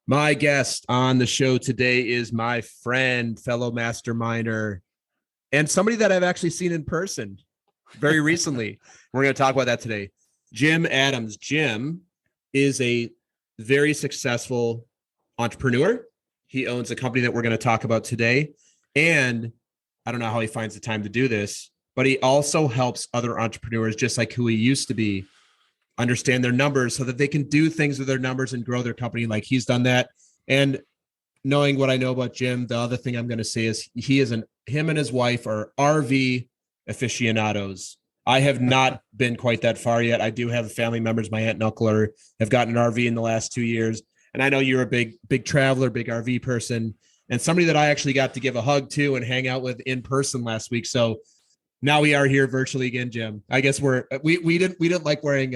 My guest on the show today is my friend, fellow masterminder, and somebody that I've actually seen in person very recently. We're going to talk about that today. Jim Adams. Jim is a very successful entrepreneur. He owns a company that we're going to talk about today. And I don't know how he finds the time to do this, but he also helps other entrepreneurs, just like who he used to be, understand their numbers so that they can do things with their numbers and grow their company like he's done that. And knowing what I know about Jim, the other thing I'm going to say is him and his wife are RV aficionados. I have not been quite that far yet. I do have family members, my aunt and uncle have gotten an RV in the last 2 years. And I know you're a big traveler, big RV person, and somebody that I actually got to give a hug to and hang out with in person last week. So now we are here virtually again, Jim. I guess we didn't like wearing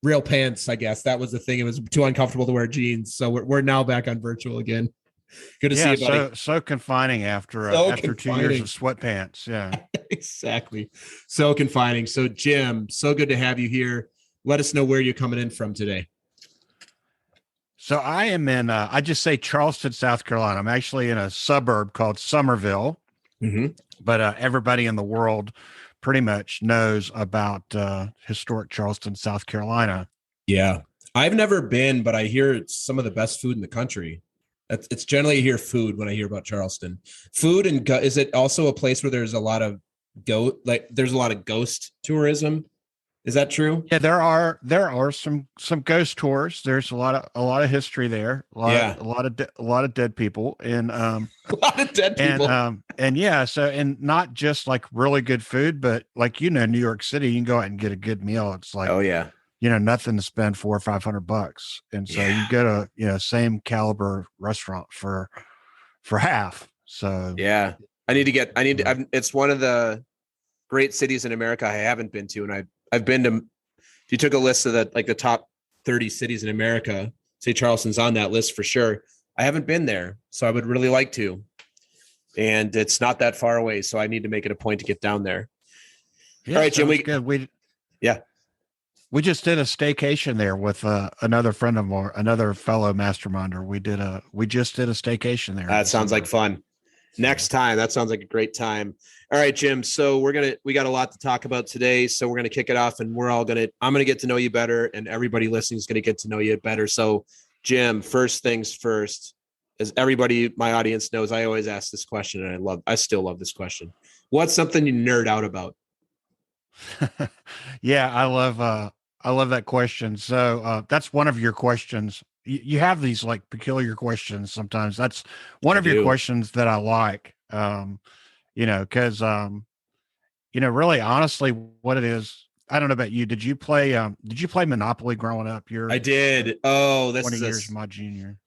real pants. I guess that was the thing. It was too uncomfortable to wear jeans. So we're now back on virtual again. Good to see you, buddy. So confining after 2 years of sweatpants. Yeah, exactly. So confining. So Jim, so good to have you here. Let us know where you're coming in from today. So I am in. I just say Charleston, South Carolina. I'm actually in a suburb called Summerville, but everybody in the world pretty much knows about historic Charleston, South Carolina. Yeah, I've never been, but I hear it's some of the best food in the country. It's generally hear food when I hear about Charleston. Food and is it also a place where there's a lot of there's a lot of ghost tourism? Is that true? Yeah, there are some ghost tours. There's a lot of history there. A lot of dead people and a lot of dead people. And yeah, so and not just like really good food, but like New York City, you can go out and get a good meal. It's like, oh yeah, nothing to spend $400 or $500, and so you get a same caliber restaurant for half. So yeah, it's one of the great cities in America I haven't been to, and I've been to. If you took a list of the top 30 cities in America, say Charleston's on that list for sure. I haven't been there, so I would really like to, and it's not that far away, so I need to make it a point to get down there. Yeah, all right, Jim. We just did a staycation there with another friend of ours, another fellow masterminder. We just did a staycation there. That sounds like fun. Next time, that sounds like a great time. All right, Jim. So we got a lot to talk about today. So we're gonna kick it off, and I'm gonna get to know you better, and everybody listening is gonna get to know you better. So, Jim, first things first, as everybody, my audience knows, I always ask this question, and I still love this question. What's something you nerd out about? Yeah, I love that question. So that's one of your questions. You have these like peculiar questions sometimes. That's one of your questions that I like. Because really honestly, what it is, I don't know about you. Did you play Monopoly growing up? I did. Oh, that's 20 years my junior.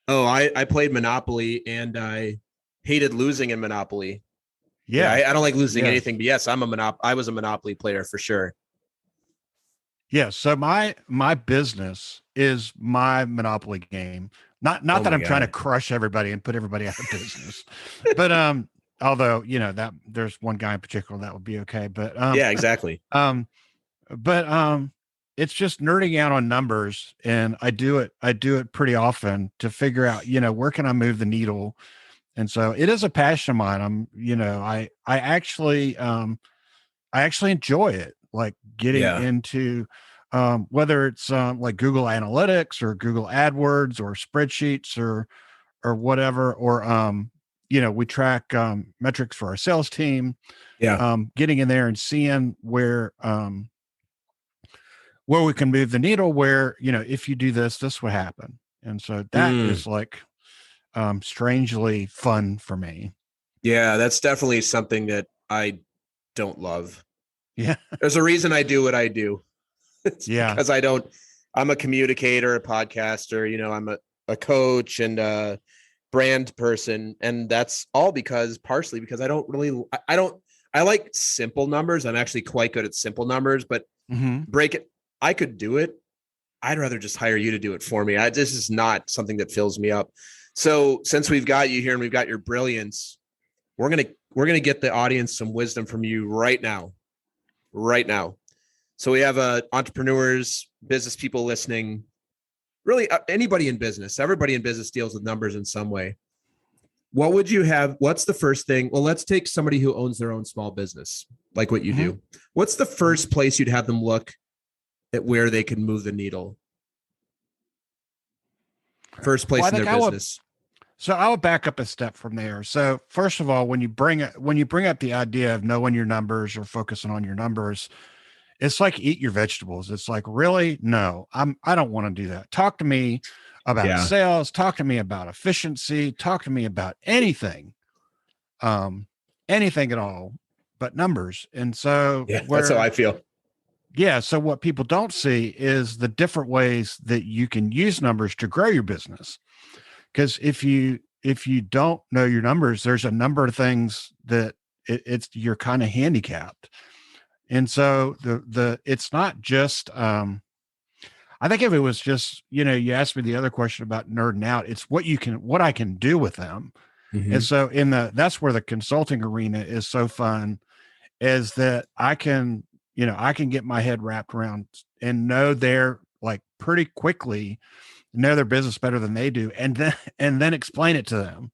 Oh, I played Monopoly and I hated losing in Monopoly. Yeah, I don't like losing anything, but yes, I was a Monopoly player for sure. Yeah, so my business is my Monopoly game. Not that I'm trying to crush everybody and put everybody out of business, but although that there's one guy in particular that would be okay, but yeah, exactly. But it's just nerding out on numbers, and I do it pretty often to figure out where can I move the needle, and so it is a passion of mine. I actually enjoy it, like getting into whether it's like Google Analytics or Google AdWords or spreadsheets or whatever, or we track metrics for our sales team. Yeah, getting in there and seeing where we can move the needle. Where if you do this would happen, and so that is like strangely fun for me. Yeah, that's definitely something that I don't love. Yeah, there's a reason I do what I do. It's because I'm a communicator, a podcaster, I'm a coach and a brand person. And that's all partially because I like simple numbers. I'm actually quite good at simple numbers, but break it. I could do it. I'd rather just hire you to do it for me. This is not something that fills me up. So since we've got you here and we've got your brilliance, we're going to get the audience some wisdom from you right now. So we have entrepreneurs, business people listening. really anybody in business, everybody in business deals with numbers in some way. What would you have? What's the first thing? Well, let's take somebody who owns their own small business, like what you do. What's the first place you'd have them look at where they can move the needle? First place in their business. So I would back up a step from there. So first of all, when you bring up the idea of knowing your numbers or focusing on your numbers, it's like eat your vegetables. It's like, really? No, I don't want to do that. Talk to me about sales, talk to me about efficiency, talk to me about anything. Anything at all but numbers. And so that's how I feel. Yeah. So what people don't see is the different ways that you can use numbers to grow your business. Because if you don't know your numbers, there's a number of things that you're kind of handicapped. And so it's not just I think if it was just, you asked me the other question about nerding out, it's what I can do with them. Mm-hmm. And so that's where the consulting arena is so fun, is that I can get my head wrapped around and know their pretty quickly know their business better than they do. And then explain it to them.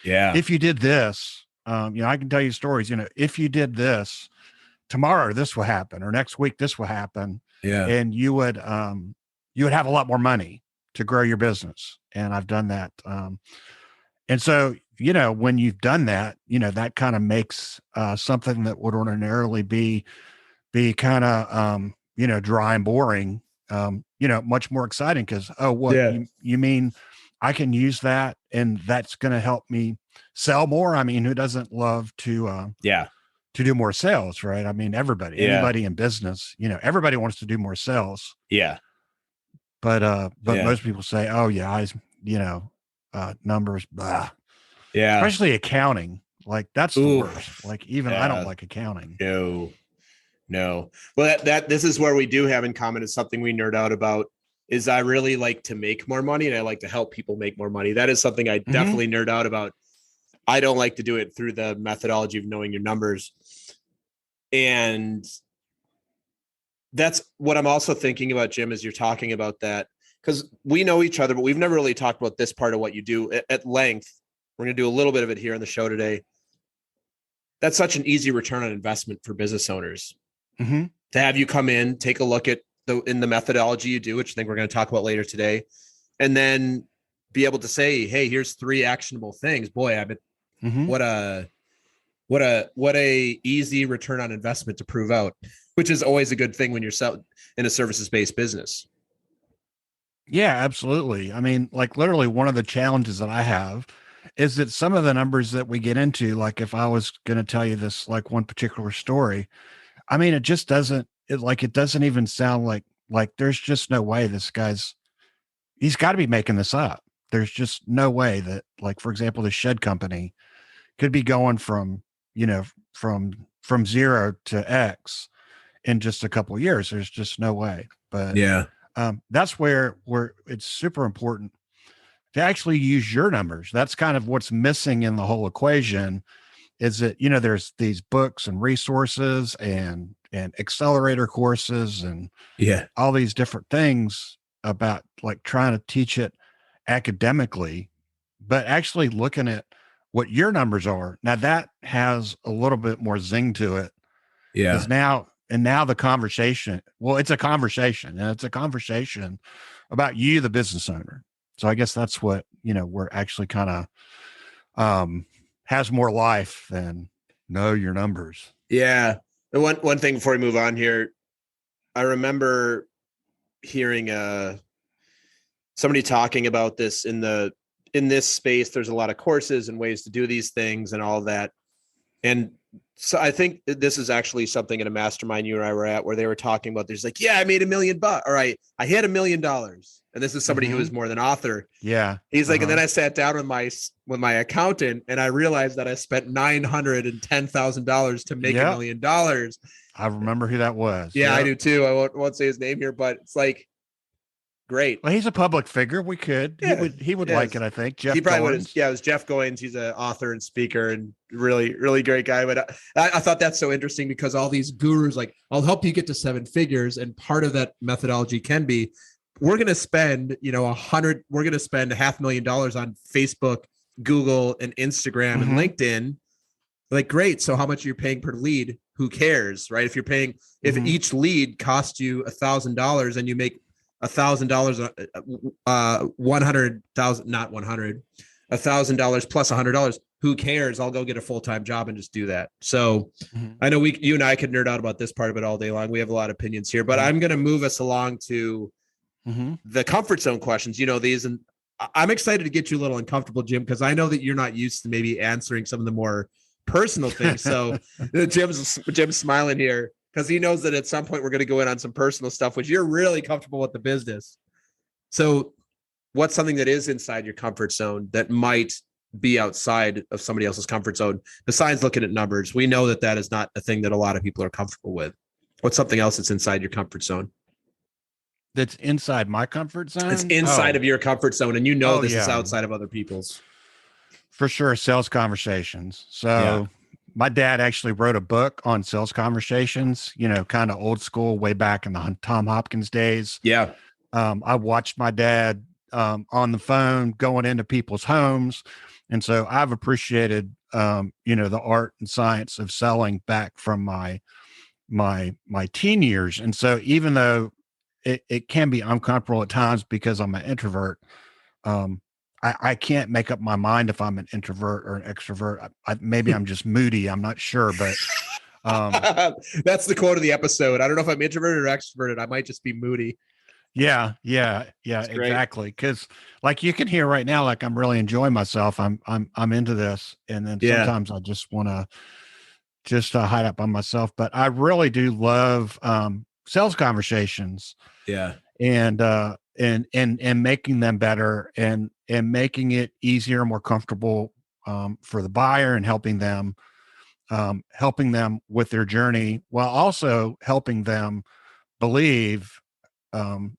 If you did this, I can tell you stories, if you did this tomorrow, this will happen, or next week, this will happen. Yeah. And you would have a lot more money to grow your business. And I've done that. And so, when you've done that, that kind of makes something that would ordinarily be kind of, dry and boring, much more exciting, because, you mean I can use that and that's going to help me sell more? I mean, who doesn't love to do more sales, right? I mean, anybody in business, everybody wants to do more sales. Yeah. But most people say, oh yeah, numbers, blah. Yeah. Especially accounting. That's the worst. I don't like accounting. No. Well, this is where we do have in common, is something we nerd out about, is I really like to make more money and I like to help people make more money. That is something I definitely nerd out about. I don't like to do it through the methodology of knowing your numbers. And that's what I'm also thinking about, Jim, as you're talking about that, because we know each other, but we've never really talked about this part of what you do at length. We're going to do a little bit of it here on the show today. That's such an easy return on investment for business owners. Mm-hmm. To have you come in, take a look at in the methodology you do, which I think we're going to talk about later today, and then be able to say, hey, here's 3 actionable things. Boy, I bet what a easy return on investment to prove out, which is always a good thing when you're in a services-based business. Yeah, absolutely. I mean, literally one of the challenges that I have is that some of the numbers that we get into, if I was going to tell you this, one particular story, I mean, it just doesn't, it doesn't even sound like there's just no way he's got to be making this up. There's just no way that, for example, the shed company could be going from 0 to X in just a couple of years. There's just no way. But that's where it's super important to actually use your numbers. That's kind of what's missing in the whole equation, is that, there's these books and resources and accelerator courses and all these different things about trying to teach it academically, but actually looking at what your numbers are. Now that has a little bit more zing to it. Yeah. Now the conversation, it's a conversation, and it's a conversation about you, the business owner. So I guess that's what, we're actually kind of has more life than know your numbers. Yeah. And one thing before we move on here, I remember hearing somebody talking about this in this space. There's a lot of courses and ways to do these things and all that. And so I think this is actually something in a mastermind you and I were at, where they were talking about, there's I made $1 million, or I hit $1 million. And this is somebody who is more than author. Yeah. He's and then I sat down with my accountant, and I realized that I spent $910,000 to make $1 million. I remember who that was. Yeah, I do too. I won't say his name here, but it's great. Well, he's a public figure. We could. Yeah, he would like it, I think. Jeff he probably would. Yeah, it was Jeff Goins. He's an author and speaker and really, really great guy. But I thought that's so interesting, because all these gurus I'll help you get to 7 figures, and part of that methodology can be, we're going to spend, we're going to spend $500,000 on Facebook, Google, and Instagram and LinkedIn. Like, great. So how much are you paying per lead? Who cares, right? If you're paying, if each lead costs you $1,000 and you make $1,000, 100,000, not 100, $1,000 plus $100, who cares? I'll go get a full-time job and just do that. So I know you and I could nerd out about this part of it all day long. We have a lot of opinions here, but I'm going to move us along to the comfort zone questions, these, and I'm excited to get you a little uncomfortable, Jim, because I know that you're not used to maybe answering some of the more personal things. So Jim's smiling here because he knows that at some point we're going to go in on some personal stuff, which you're really comfortable with the business. So what's something that is inside your comfort zone that might be outside of somebody else's comfort zone besides looking at numbers? We know that that is not a thing that a lot of people are comfortable with. What's something else that's inside your comfort zone? That's inside my comfort zone? It's inside of your comfort zone, and this is outside of other people's. For sure, sales conversations. So my dad actually wrote a book on sales conversations, kind of old school, way back in the Tom Hopkins days. Yeah. I watched my dad on the phone going into people's homes. And so I've appreciated, the art and science of selling back from my teen years. And so even though it can be uncomfortable at times because I'm an introvert, I can't make up my mind if I'm an introvert or an extrovert. Maybe I'm just moody. I'm not sure, but that's the quote of the episode. I don't know if I'm introverted or extroverted. I might just be moody. Yeah, exactly. Because like you can hear right now, like I'm really enjoying myself. I'm into this, and then sometimes I just want to hide up on myself. But I really do love sales conversations. Yeah, and making them better and making it easier, more comfortable for the buyer, and helping them with their journey, while also helping them believe, I'm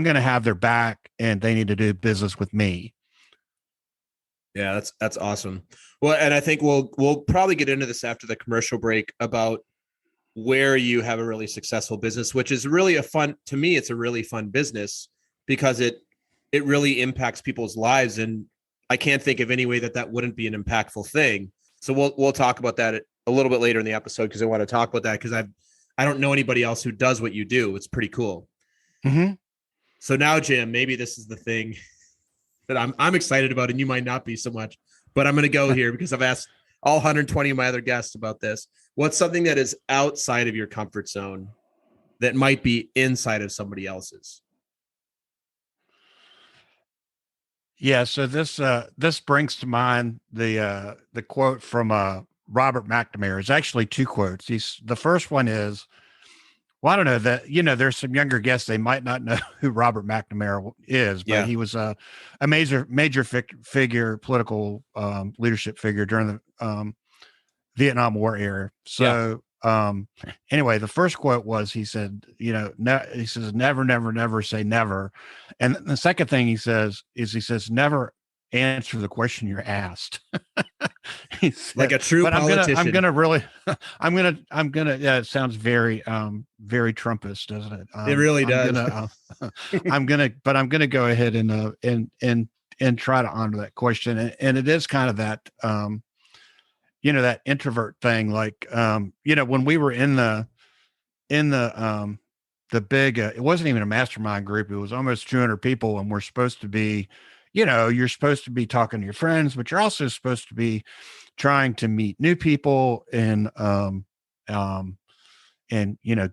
going to have their back and they need to do business with me. Yeah, that's awesome. Well, and I think we'll probably get into this after the commercial break about where you have a really successful business, which is really to me, it's a really fun business because it really impacts people's lives. And I can't think of any way that wouldn't be an impactful thing. So we'll talk about that a little bit later in the episode, because I want to talk about that because I don't know anybody else who does what you do. It's pretty cool. So now, Jim, maybe this is the thing that I'm excited about, and you might not be so much, but I'm going to go here because I've asked all 120 of my other guests about this. What's something that is outside of your comfort zone that might be inside of somebody else's? Yeah. So this brings to mind the quote from Robert McNamara. It's actually two quotes. The first one is, well, I don't know that, there's some younger guests, they might not know who Robert McNamara is, but he was a major figure, political leadership figure during the Vietnam War era. So anyway, the first quote was, he said, he says, never, never, never say never. And the second thing he says, never answer the question you're asked. Said, like a true politician. I'm gonna, it sounds very, very Trumpist, doesn't it? It really does. I'm gonna go ahead and try to honor that question. And it is kind of that, that introvert thing. Like, when we were in the big, it wasn't even a mastermind group. It was almost 200 people. And we're supposed to be, you're supposed to be talking to your friends, but you're also supposed to be trying to meet new people and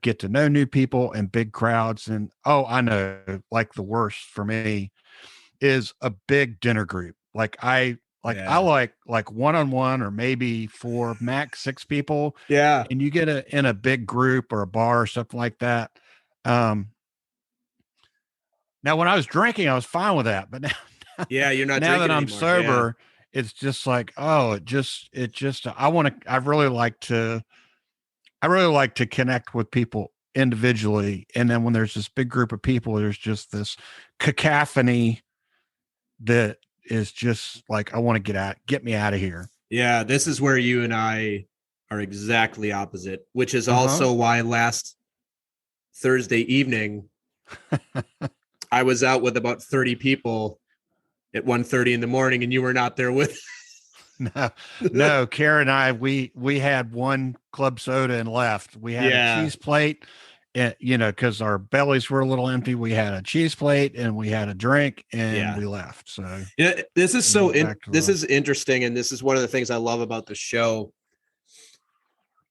get to know new people and big crowds. And, I know, like the worst for me is a big dinner group. I like one-on-one, or maybe 4, max 6 people. Yeah. And you get in a big group or a bar or something like that. Now, when I was drinking, I was fine with that, but now, you're not. Now that I'm anymore. sober, it's just like, I really like to connect with people individually. And then when there's this big group of people, there's just this cacophony that is just like, I want to get me out of here. Yeah. This is where you and I are exactly opposite, which is also why last Thursday evening, I was out with about 30 people at 1:30 in the morning, and you were not there with. No, Kara and I, we had one club soda and left. We had a cheese plate, and because our bellies were a little empty, we had a cheese plate and we had a drink, and we left. So this is this is interesting, and this is one of the things I love about the show.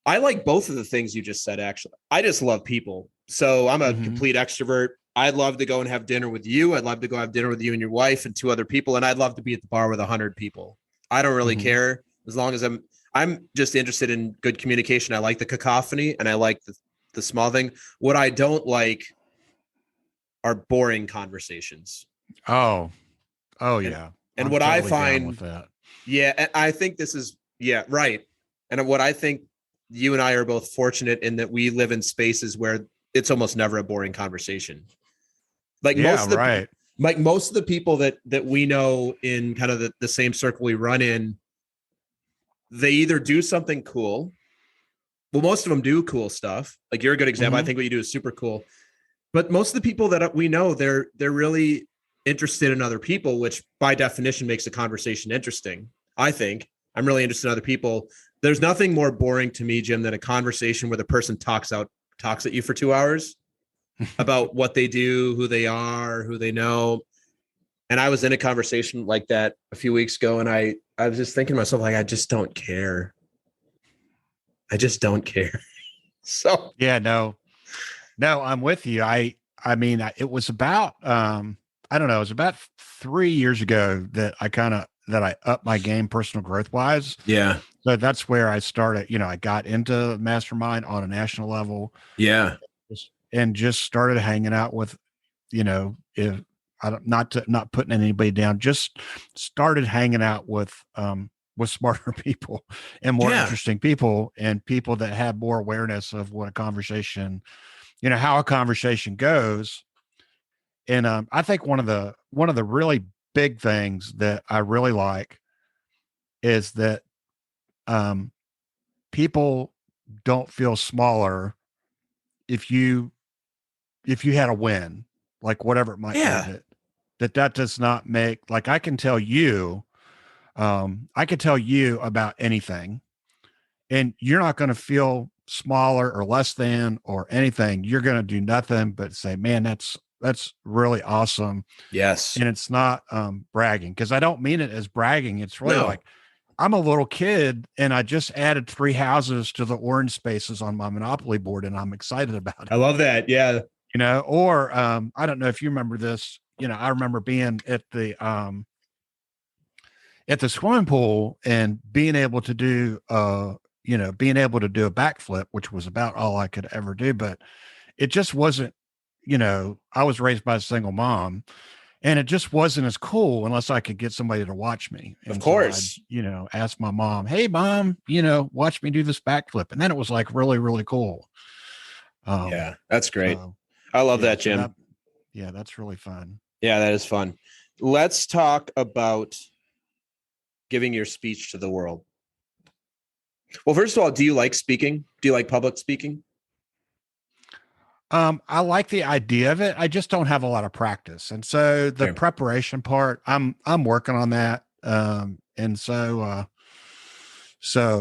I like both of the things you just said. Actually, I just love people. So I'm a complete extrovert. I'd love to go and have dinner with you. I'd love to go have dinner with you and your wife and 2 other people, and I'd love to be at the bar with 100 people. I don't really care, as long as I'm just interested in good communication. I like the cacophony, and I like the small thing. What I don't like are boring conversations. Oh yeah. And what totally I find with that. Yeah, and I think this is right. And what I think, you and I are both fortunate in that we live in spaces where it's almost never a boring conversation. Like most of the people that we know in kind of the same circle we run in, they either do something cool. Well, most of them do cool stuff. Like, you're a good example. I think what you do is super cool. But most of the people that we know, they're really interested in other people, which by definition makes a conversation interesting. I think I'm really interested in other people. There's nothing more boring to me, Jim, than a conversation where the person talks at you for 2 hours about what they do, who they are, who they know. And I was in a conversation like that a few weeks ago, and I was just thinking to myself, like, I just don't care. I just don't care. So yeah, no, I'm with you. I mean, it was about, I don't know, it was about 3 years ago that I upped my game personal growth wise. Yeah. So that's where I started, I got into Mastermind on a national level. Yeah. And just started hanging out with, if I don't, not putting anybody down, just started hanging out with smarter people and more interesting people, and people that have more awareness of what a conversation, how a conversation goes. And I think one of the really big things that I really like is that people don't feel smaller if you had a win, like whatever it might be, that does not make, like, I can tell you about anything, and you're not going to feel smaller or less than or anything. You're going to do nothing but say, man, that's really awesome. Yes. And it's not bragging, because I don't mean it as bragging. It's really like, I'm a little kid and I just added 3 houses to the orange spaces on my Monopoly board, and I'm excited about it. I love that. Yeah. Or I don't know if you remember this. I remember being at the swimming pool and being able to do a backflip, which was about all I could ever do. But it just wasn't, I was raised by a single mom, and it just wasn't as cool unless I could get somebody to watch me. And of course, so I'd, ask my mom, hey mom, watch me do this backflip. And then it was like really, really cool. Yeah, that's great. I love that, Jim. That's really fun. Yeah, that is fun. Let's talk about giving your speech to the world. Well, first of all, do you like speaking? Do you like public speaking? I like the idea of it. I just don't have a lot of practice. And so the preparation part, I'm working on that. And so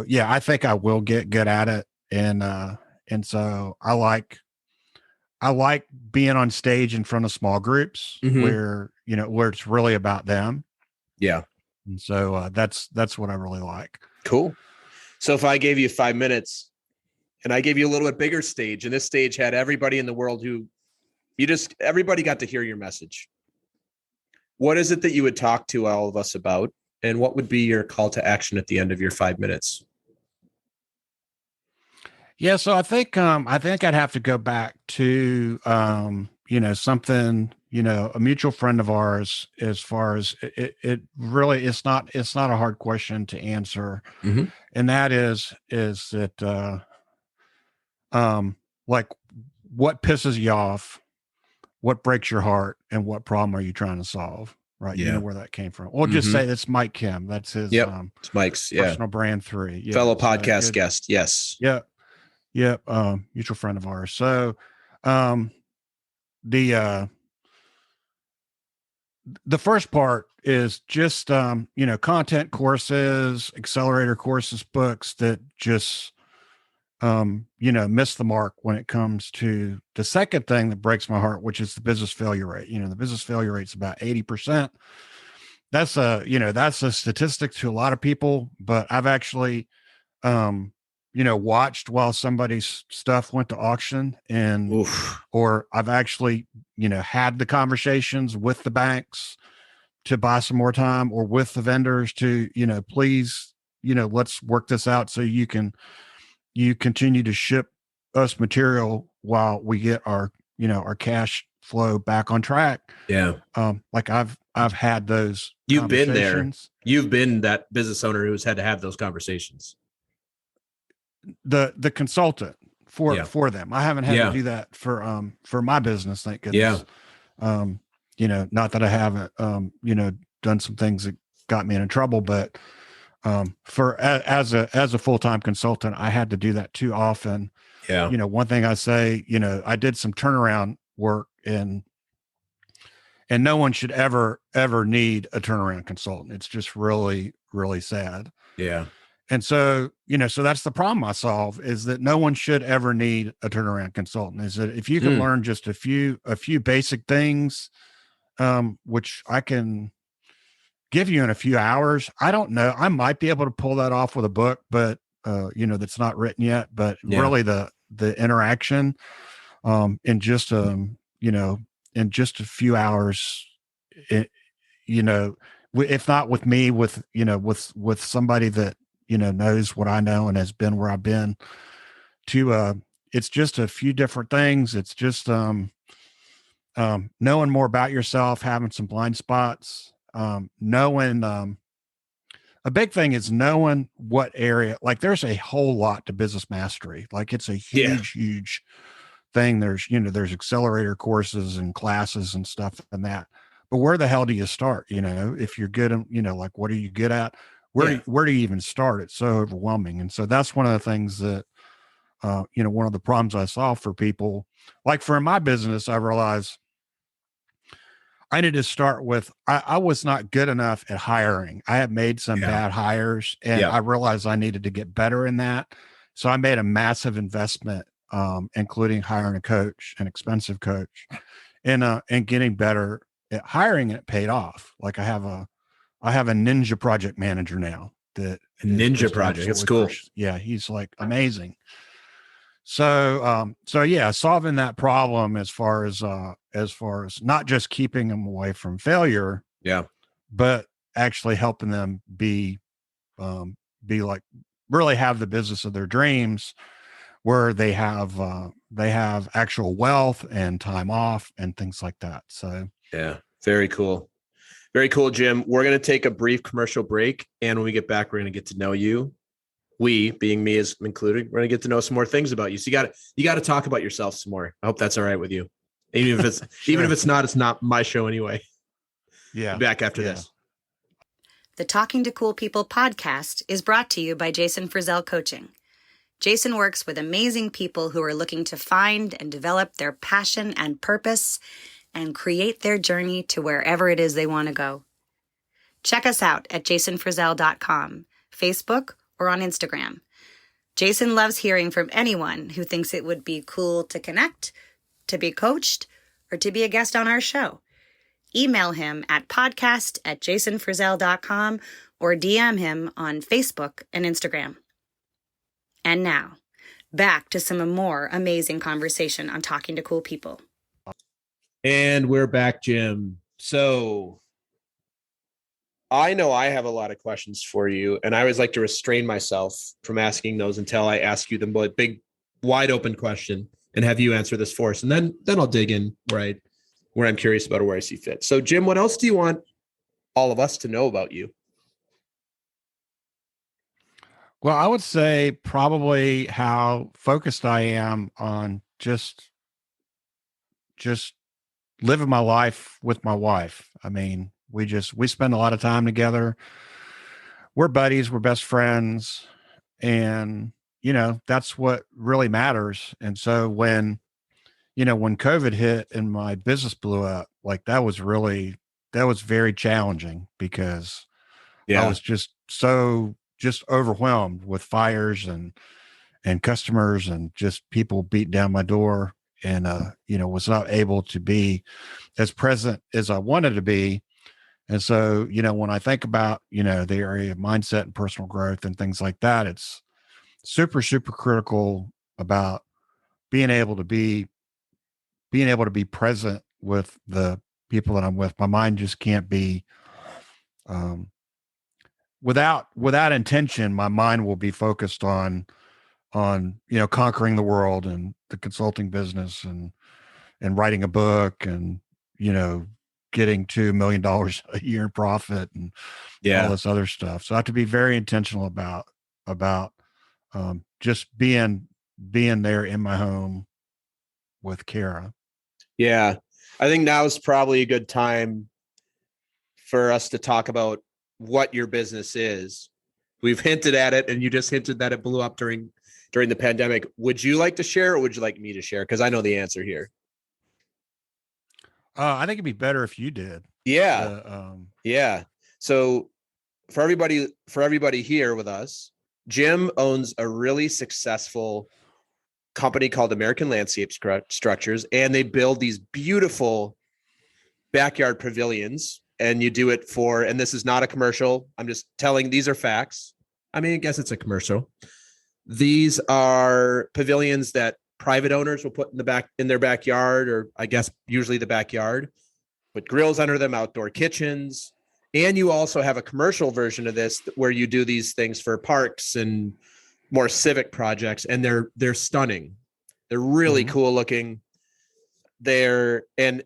yeah, I think I will get good at it. And so I like being on stage in front of small groups where it's really about them. Yeah. And so that's what I really like. Cool. So if I gave you 5 minutes and I gave you a little bit bigger stage, and this stage had everybody in the world who everybody got to hear your message, what is it that you would talk to all of us about? And what would be your call to action at the end of your 5 minutes? Yeah. So I think I'd have to go back to, something, a mutual friend of ours, as far as it really, it's not a hard question to answer. Mm-hmm. And that is that, like, what pisses you off, what breaks your heart, and what problem are you trying to solve? Right. Yeah. You know where that came from. We'll just say that's Mike Kim. That's his, it's Mike's personal brand 3. Yeah. Fellow podcast guest. Yes. Yeah. Yep. Mutual friend of ours. So, the first part is just, content courses, accelerator courses, books that just, miss the mark when it comes to the second thing that breaks my heart, which is the business failure rate. The business failure rate is about 80%. That's a statistic to a lot of people, but I've actually, watched while somebody's stuff went to auction or I've actually, had the conversations with the banks to buy some more time or with the vendors to, please, let's work this out so you continue to ship us material while we get our cash flow back on track. Yeah. Like I've had those. You've been there. You've been that business owner who's had to have those conversations. The consultant for them. I haven't had to do that for my business, thank goodness. Not that I haven't done some things that got me in trouble, but as a full-time consultant, I had to do that too often. Yeah. One thing I say, I did some turnaround work and no one should ever need a turnaround consultant. It's just really, really sad. Yeah. And so, so that's the problem I solve, is that no one should ever need a turnaround consultant. Is that if you can learn just a few basic things, which I can give you in a few hours. I don't know. I might be able to pull that off with a book, but that's not written yet. But really the interaction, in just in just a few hours, if not with me, with somebody that knows what I know and has been where I've been, it's just a few different things. It's just knowing more about yourself, having some blind spots, knowing a big thing is knowing what area. Like there's a whole lot to business mastery. Like it's a huge thing. There's accelerator courses and classes and stuff and that. But where the hell do you start? If you're good, like what are you good at? Where do you even start? It's so overwhelming. And so that's one of the things that, one of the problems I solve for people. Like for my business, I realized I need to start with, I was not good enough at hiring. I had made some bad hires and I realized I needed to get better in that. So I made a massive investment, including hiring a coach, an expensive coach, and getting better at hiring, and it paid off. Like I have a ninja project manager now Ninja project. It's cool. Yeah. He's like amazing. So solving that problem as far as not just keeping them away from failure, but actually helping them be like really have the business of their dreams, where they have actual wealth and time off and things like that. So very cool. Very cool, Jim. We're going to take a brief commercial break. And when we get back, we're going to get to know you. We, being me as included, we're going to get to know some more things about you. So you got to talk about yourself some more. I hope that's all right with you. Even if it's, even if it's not my show anyway. Yeah. Back after this. The Talking to Cool People podcast is brought to you by Jason Frizzell Coaching. Jason works with amazing people who are looking to find and develop their passion and purpose and create their journey to wherever it is they want to go. Check us out at jasonfrizzell.com, Facebook, or on Instagram. Jason loves hearing from anyone who thinks it would be cool to connect, to be coached, or to be a guest on our show. Email him at podcast@jasonfrizzell.com or DM him on Facebook and Instagram. And now, back to some more amazing conversation on Talking to Cool People. And we're back, Jim. So I know I have a lot of questions for you, and I always like to restrain myself from asking those until I ask you the big, wide open question and have you answer this for us. And then I'll dig in where I'm curious about or where I see fit. So, Jim, what else do you want all of us to know about you? Well, I would say probably how focused I am on just living my life with my wife. I mean, we spend a lot of time together. We're buddies, we're best friends, and that's what really matters. And so when COVID hit and my business blew up, like that was really was very challenging because I Yeah. was just overwhelmed with fires and customers and just people beat down my door, and was not able to be as present as I wanted to be. And so, when I think about, the area of mindset and personal growth and things like that, it's super, super critical about being able to be present with the people that I'm with. My mind just can't be, um, without intention. My mind will be focused on conquering the world and the consulting business and writing a book and getting $2 million a year in profit and all Yeah. this other stuff. So I have to be very intentional about just being there in my home with Kara. Yeah. I think now is probably a good time for us to talk about what your business is. We've hinted at it, and you just hinted that it blew up during the pandemic. Would you like to share, or would you like me to share? Because I know the answer here. I think it'd be better if you did. Yeah. Um, Yeah. So for everybody here with us, Jim owns a really successful company called American Landscape Structures, and they build these beautiful backyard pavilions. And you do it and this is not a commercial. I'm just telling, these are facts. I mean, I guess it's a commercial. These are pavilions that private owners will put in their backyard, or I guess usually the backyard, with grills under them, outdoor kitchens. And you also have a commercial version of this where you do these things for parks and more civic projects, and they're stunning. They're really cool looking. And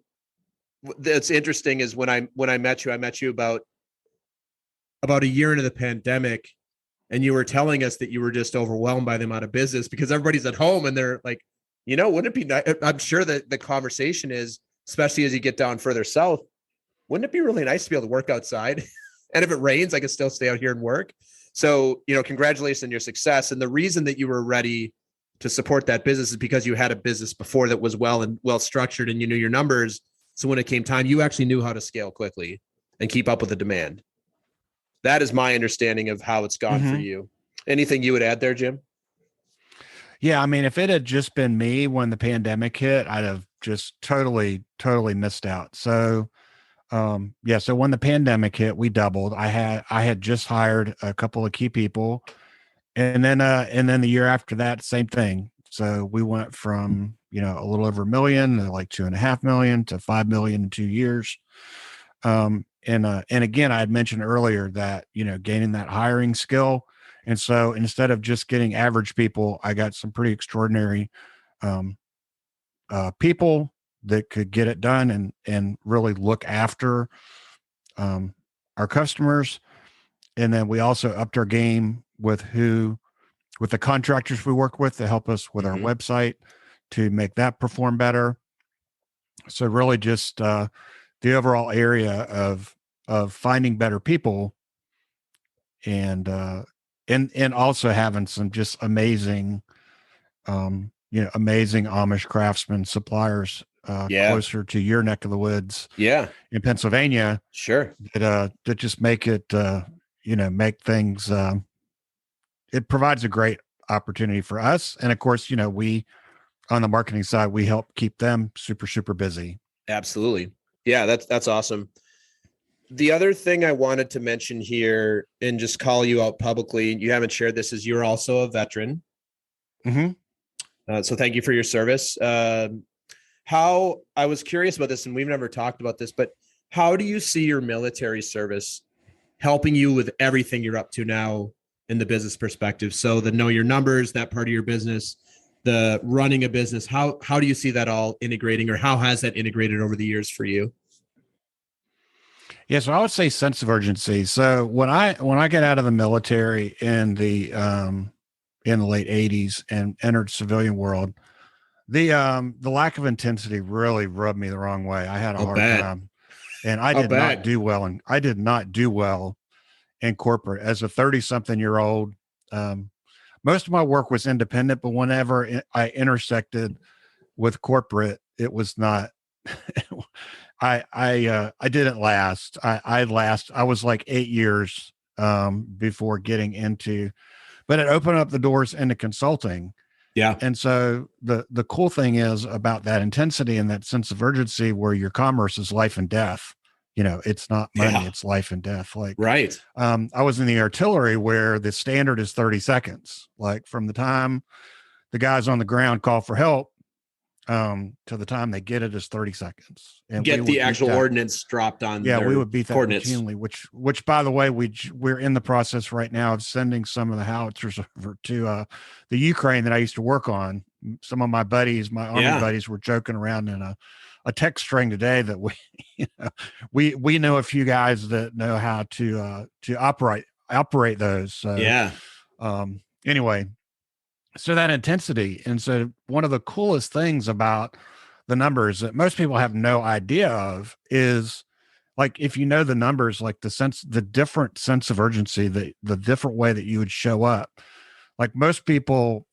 that's interesting is when I met you about a year into the pandemic, and you were telling us that you were just overwhelmed by the amount of business because everybody's at home, and they're like, wouldn't it be nice? I'm sure that the conversation is, especially as you get down further south, wouldn't it be really nice to be able to work outside? And if it rains, I can still stay out here and work. So, congratulations on your success. And the reason that you were ready to support that business is because you had a business before that was well structured, and you knew your numbers. So when it came time, you actually knew how to scale quickly and keep up with the demand. That is my understanding of how it's gone for you. Anything you would add there, Jim? Yeah, I mean, if it had just been me when the pandemic hit, I'd have just totally missed out. So, so when the pandemic hit, we doubled. I had just hired a couple of key people, and then the year after that, same thing. So we went from a little over $1 million to like $2.5 million to $5 million in 2 years. And again, I had mentioned earlier that gaining that hiring skill. And so instead of just getting average people, I got some pretty extraordinary people that could get it done and really look after our customers. And then we also upped our game with the contractors we work with to help us with our website to make that perform better. So really just the overall area of finding better people and also having some just amazing amazing Amish craftsmen suppliers closer to your neck of the woods in Pennsylvania. Sure. That just make it make things it provides a great opportunity for us. And of course, we on the marketing side, we help keep them super, super busy. Absolutely. Yeah, that's awesome. The other thing I wanted to mention here and just call you out publicly, you haven't shared this, is you're also a veteran. So thank you for your service. How I was curious about this, and we've never talked about this, but how do you see your military service helping you with everything you're up to now in the business perspective? So the know your numbers, that part of your business, the running a business, how do you see that all integrating, or how has that integrated over the years for you? Yeah, so I would say sense of urgency. So when I got out of the military in the late 80s and entered civilian world, the lack of intensity really rubbed me the wrong way. I had a hard time, and I did not do well. And I did not do well in corporate as a 30-something-year-old. Most of my work was independent, but whenever I intersected with corporate, it was not I didn't last. I was like 8 years before getting into, but it opened up the doors into consulting. Yeah. And so the cool thing is about that intensity and that sense of urgency where your commerce is life and death. It's not money, Yeah. it's life and death. Like, Right. I was in the artillery where the standard is 30 seconds. Like from the time the guys on the ground call for help to the time they get it is 30 seconds. And Get the actual ordinance dropped on. Yeah, we would beat that coordinates routinely, which by the way, we're in the process right now of sending some of the howitzers over to the Ukraine that I used to work on. Some of my buddies, my army buddies, were joking around in a text string today that we know a few guys that know how to operate those. So, anyway, so that intensity. And so one of the coolest things about the numbers that most people have no idea of is, like, if you know the numbers, like the different sense of urgency, the different way that you would show up. Like most people,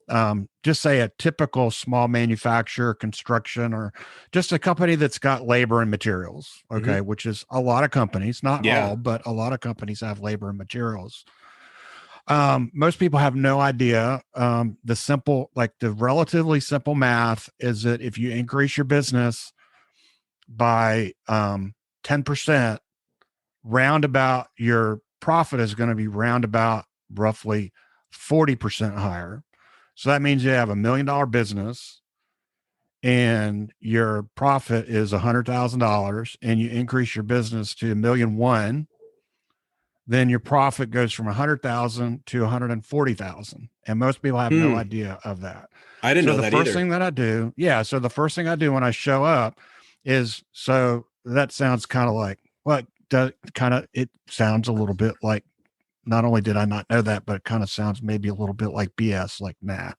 just say a typical small manufacturer, construction, or just a company that's got labor and materials. Okay. Mm-hmm. Which is a lot of companies, not all, but a lot of companies have labor and materials. Most people have no idea. The relatively simple math is that if you increase your business by 10%, roundabout, your profit is going to be roundabout roughly 40% higher. So that means you have $1 million business and your profit is $100,000 and you increase your business to $1.1 million, then your profit goes from 100,000 to 140,000. And most people have no idea of that. I didn't know that either. So the first thing I do when I show up is, so that sounds kind of like, it sounds a little bit like, not only did I not know that, but it kind of sounds maybe a little bit like BS, like, nah,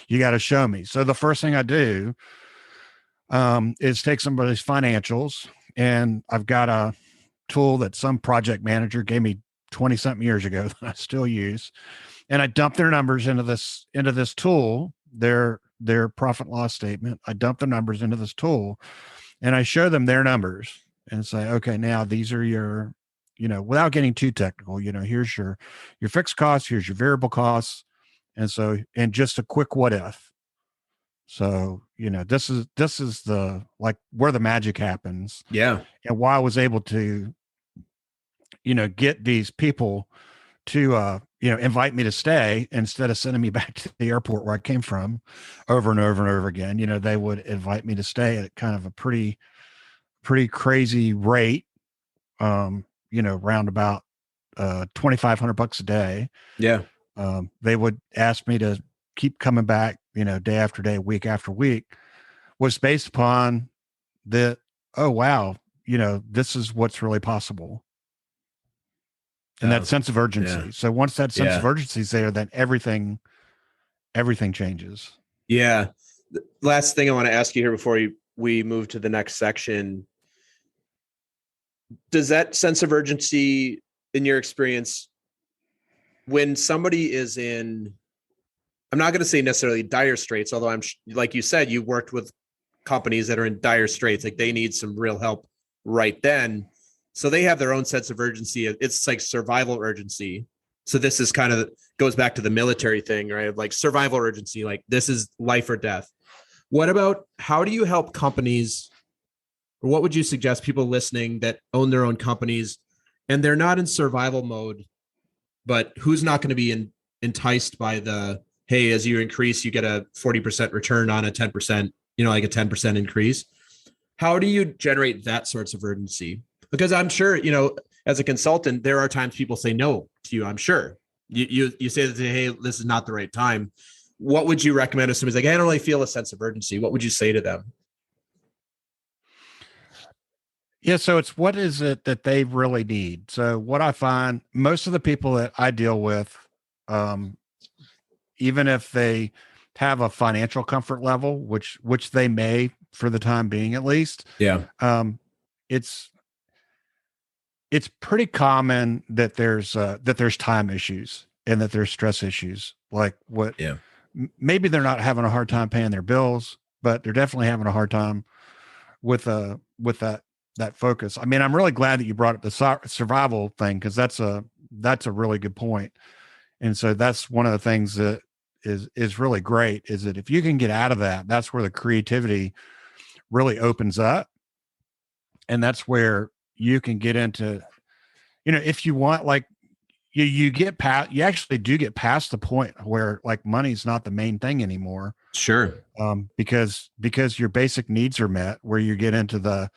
you got to show me. So the first thing I do is take somebody's financials, and I've got a tool that some project manager gave me 20 something years ago that I still use. And I dump their numbers into this tool, their profit and loss statement. I dump the numbers into this tool and I show them their numbers and say, okay, now these are your, without getting too technical, here's your fixed costs, here's your variable costs. And just a quick what if. So, this is the, like, where the magic happens. Yeah. And why I was able to, get these people to, invite me to stay instead of sending me back to the airport where I came from over and over and over again. They would invite me to stay at kind of a pretty crazy rate, round about $2,500 a day. Yeah. They would ask me to keep coming back, day after day, week after week, was based upon the, oh, wow, this is what's really possible. And that sense of urgency. Yeah. So once that sense of urgency is there, then everything changes. Yeah. The last thing I want to ask you here before we move to the next section, does that sense of urgency, in your experience, when somebody is in, I'm not going to say necessarily dire straits, although like you said, you worked with companies that are in dire straits, like they need some real help right then. So they have their own sense of urgency. It's like survival urgency. So this is kind of goes back to the military thing, right? Like survival urgency, like this is life or death. What about, how do you help companies, or what would you suggest people listening that own their own companies and they're not in survival mode, but who's not going to be enticed by the, hey, as you increase, you get a 40% return on a 10%, like a 10% increase. How do you generate that sorts of urgency? Because I'm sure, as a consultant, there are times people say no to you. I'm sure you say that, hey, this is not the right time. What would you recommend if somebody's like, I don't really feel a sense of urgency? What would you say to them? Yeah. So it's, what is it that they really need? So what I find, most of the people that I deal with, even if they have a financial comfort level, which they may for the time being, at least. Yeah. It's pretty common that there's time issues and that there's stress issues. Like maybe they're not having a hard time paying their bills, but they're definitely having a hard time with that focus. I mean, I'm really glad that you brought up the survival thing, because that's a really good point. And so that's one of the things that is really great, is that if you can get out of that, that's where the creativity really opens up. And that's where you can get into, if you want, like you get past, you actually do get past the point where like money's not the main thing anymore. Sure. Because your basic needs are met, where you get into the,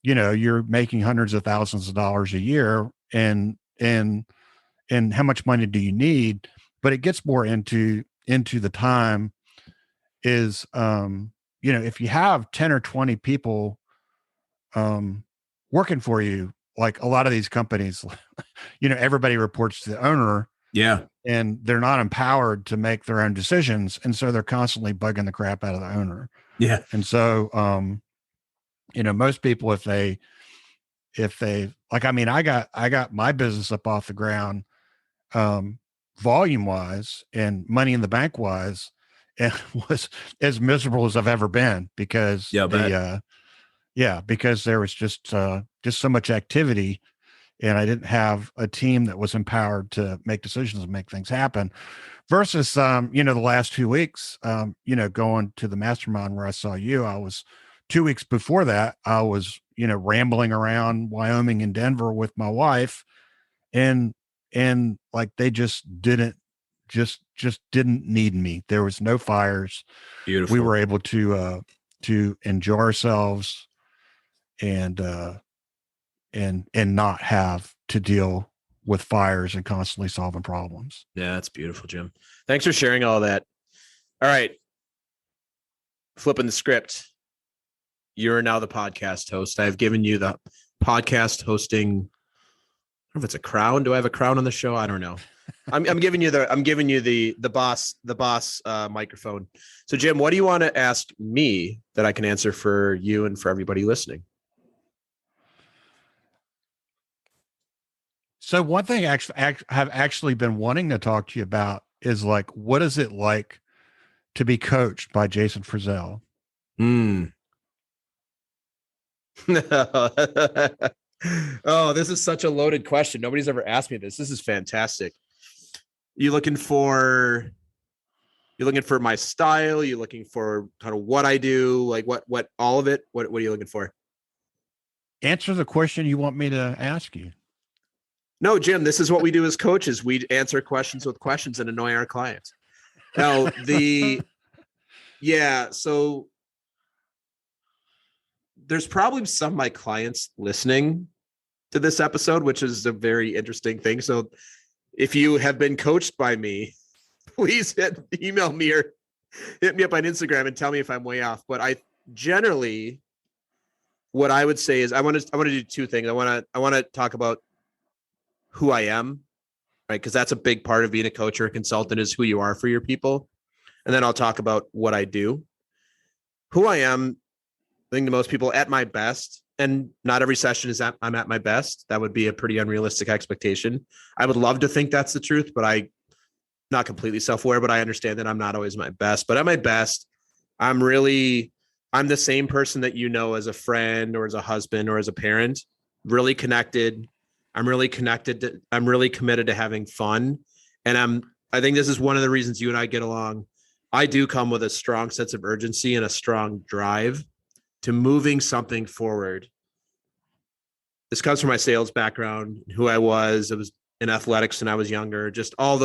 you're making hundreds of thousands of dollars a year, and how much money do you need? But it gets more into the time is, if you have 10 or 20 people working for you, like a lot of these companies, everybody reports to the owner. Yeah. And they're not empowered to make their own decisions. And so they're constantly bugging the crap out of the owner. Yeah. And so, most people, if they like, I mean, I got my business up off the ground, volume wise and money in the bank wise, and was as miserable as I've ever been, because because there was just so much activity, and I didn't have a team that was empowered to make decisions and make things happen. Versus, the last 2 weeks, going to the mastermind where I saw you, I was 2 weeks before that, I was, rambling around Wyoming and Denver with my wife, and like they just didn't need me. There was no fires. Beautiful. We were able to enjoy ourselves and not have to deal with fires and constantly solving problems. Yeah, that's beautiful, Jim. Thanks for sharing all that. All right. Flipping the script. You're now the podcast host. I've given you the podcast hosting. I don't know if it's a crown. Do I have a crown on the show? I don't know. I'm giving you the boss microphone. So Jim, what do you want to ask me that I can answer for you and for everybody listening? So one thing I have actually been wanting to talk to you about is, like, what is it like to be coached by Jason Frizzell? Oh, this is such a loaded question. Nobody's ever asked me this. This is fantastic. You looking for my style? You looking for kind of what I do? Like what all of it? What are you looking for? Answer the question you want me to ask you. No, Jim, this is what we do as coaches. We answer questions with questions and annoy our clients. Now, so there's probably some of my clients listening to this episode, which is a very interesting thing. So if you have been coached by me, please email me or hit me up on Instagram and tell me if I'm way off. But I generally, what I would say is I want to do two things. I want to talk about who I am, right? Because that's a big part of being a coach or a consultant, is who you are for your people. And then I'll talk about what I do. Who I am, I think to most people, at my best, and not every session is I'm at my best. That would be a pretty unrealistic expectation. I would love to think that's the truth, but I'm not completely self-aware, but I understand that I'm not always my best. But at my best, I'm the same person that as a friend or as a husband or as a parent, really connected. I'm really committed to having fun. And I think this is one of the reasons you and I get along. I do come with a strong sense of urgency and a strong drive to moving something forward. This comes from my sales background, who I was in athletics when I was younger, just all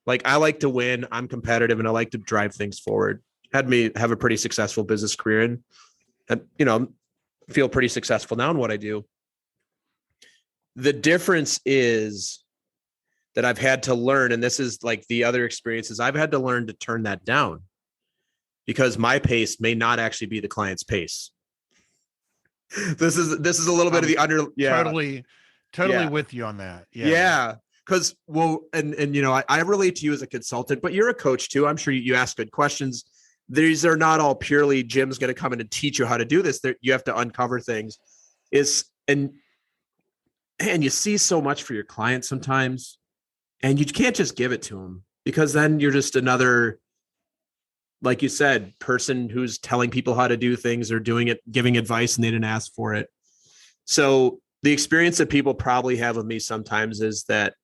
I like to win. I'm competitive and I like to drive things forward. Had me have a pretty successful business career and feel pretty successful now in what I do. The difference is that I've had to learn, and this is like the other experiences, I've had to learn to turn that down, because my pace may not actually be the client's pace. This is a little bit of the totally with you on that. Yeah. Because I relate to you as a consultant, but you're a coach too. I'm sure you ask good questions. These are not all purely Jim's going to come in and teach you how to do this. You have to uncover things. And you see so much for your client sometimes, and you can't just give it to them, because then you're just another, like you said, person who's telling people how to do things or doing it, giving advice, and they didn't ask for it. So the experience that people probably have with me sometimes is that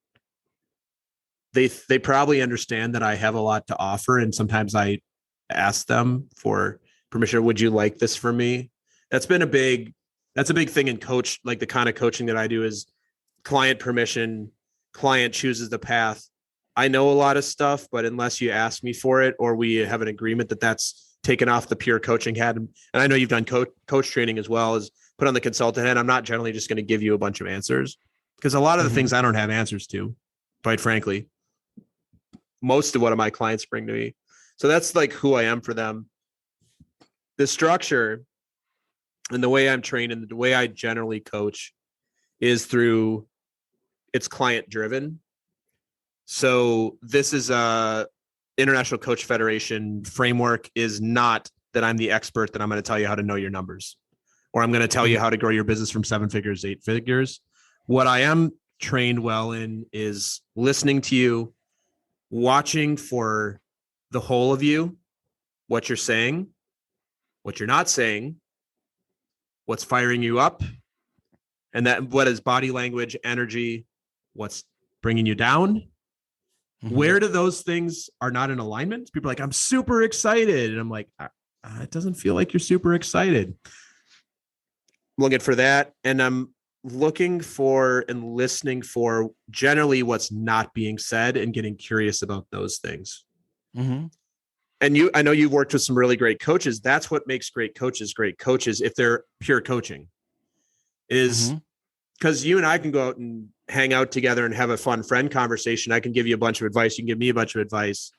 they probably understand that I have a lot to offer. And sometimes I ask them for permission. Would you like this for me? That's a big thing in coach, like the kind of coaching that I do is client permission, client chooses the path. I know a lot of stuff, but unless you ask me for it, or we have an agreement that that's taken off the pure coaching hat. And I know you've done coach training as well as put on the consultant hat. I'm not generally just going to give you a bunch of answers because a lot of the things I don't have answers to, quite frankly. Most of what my clients bring to me. So that's like who I am for them. The structure and the way I'm trained and the way I generally coach is through it's client driven. So this is a International Coach Federation framework is not that I'm the expert that I'm going to tell you how to know your numbers or I'm going to tell you how to grow your business from 7 figures to 8 figures. What I am trained well in is listening to you, watching for the whole of you, what you're saying, what you're not saying, what's firing you up, and that what is body language, energy, what's bringing you down. Where do those things are not in alignment? People are like, I'm super excited. And I'm like, it doesn't feel like you're super excited. I'm looking for that. And I'm looking for and listening for generally what's not being said and getting curious about those things. And I know you've worked with some really great coaches. That's what makes great coaches if they're pure coaching is because you and I can go out and hang out together and have a fun friend conversation. I can give you a bunch of advice. You can give me a bunch of advice.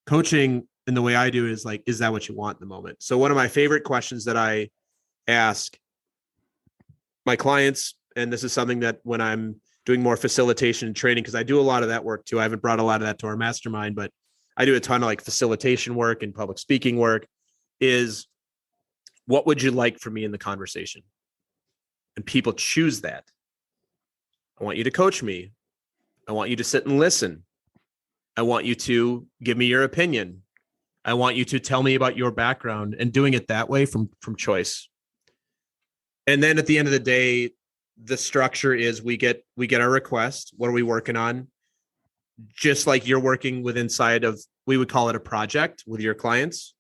Coaching in the way I do is like, is that what you want in the moment? So one of my favorite questions that I ask my clients, and this is something that when I'm doing more facilitation and training, because I do a lot of that work too. I haven't brought a lot of that to our mastermind, but I do a ton of like facilitation work and public speaking work is what would you like from me in the conversation? And people choose that. I want you to coach me. I want you to sit and listen. I want you to give me your opinion. I want you to tell me about your background and doing it that way from choice. And then at the end of the day, the structure is we get our request. What are we working on? Just like you're working with inside of, we would call it a project with your clients.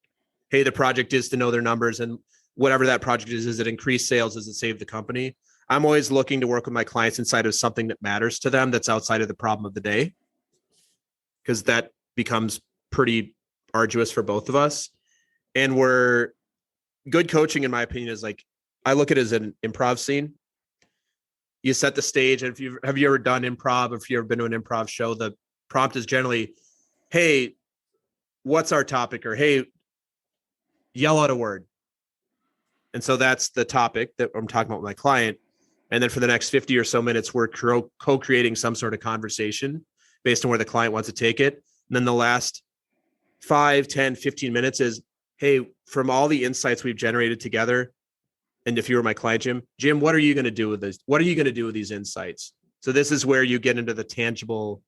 Hey, the project is to know their numbers and whatever that project is it increase sales? Does it save the company? I'm always looking to work with my clients inside of something that matters to them that's outside of the problem of the day, because that becomes pretty arduous for both of us. And good coaching, in my opinion, is like, I look at it as an improv scene. You set the stage. And have you ever done improv? If you've ever been to an improv show, the prompt is generally, hey, what's our topic? Or, hey, yell out a word. And so that's the topic that I'm talking about with my client. And then for the next 50 or so minutes, we're co-creating some sort of conversation based on where the client wants to take it. And then the last 5, 10, 15 minutes is, hey, from all the insights we've generated together, and if you were my client, Jim, what are you going to do with this? What are you going to do with these insights? So this is where you get into the tangible,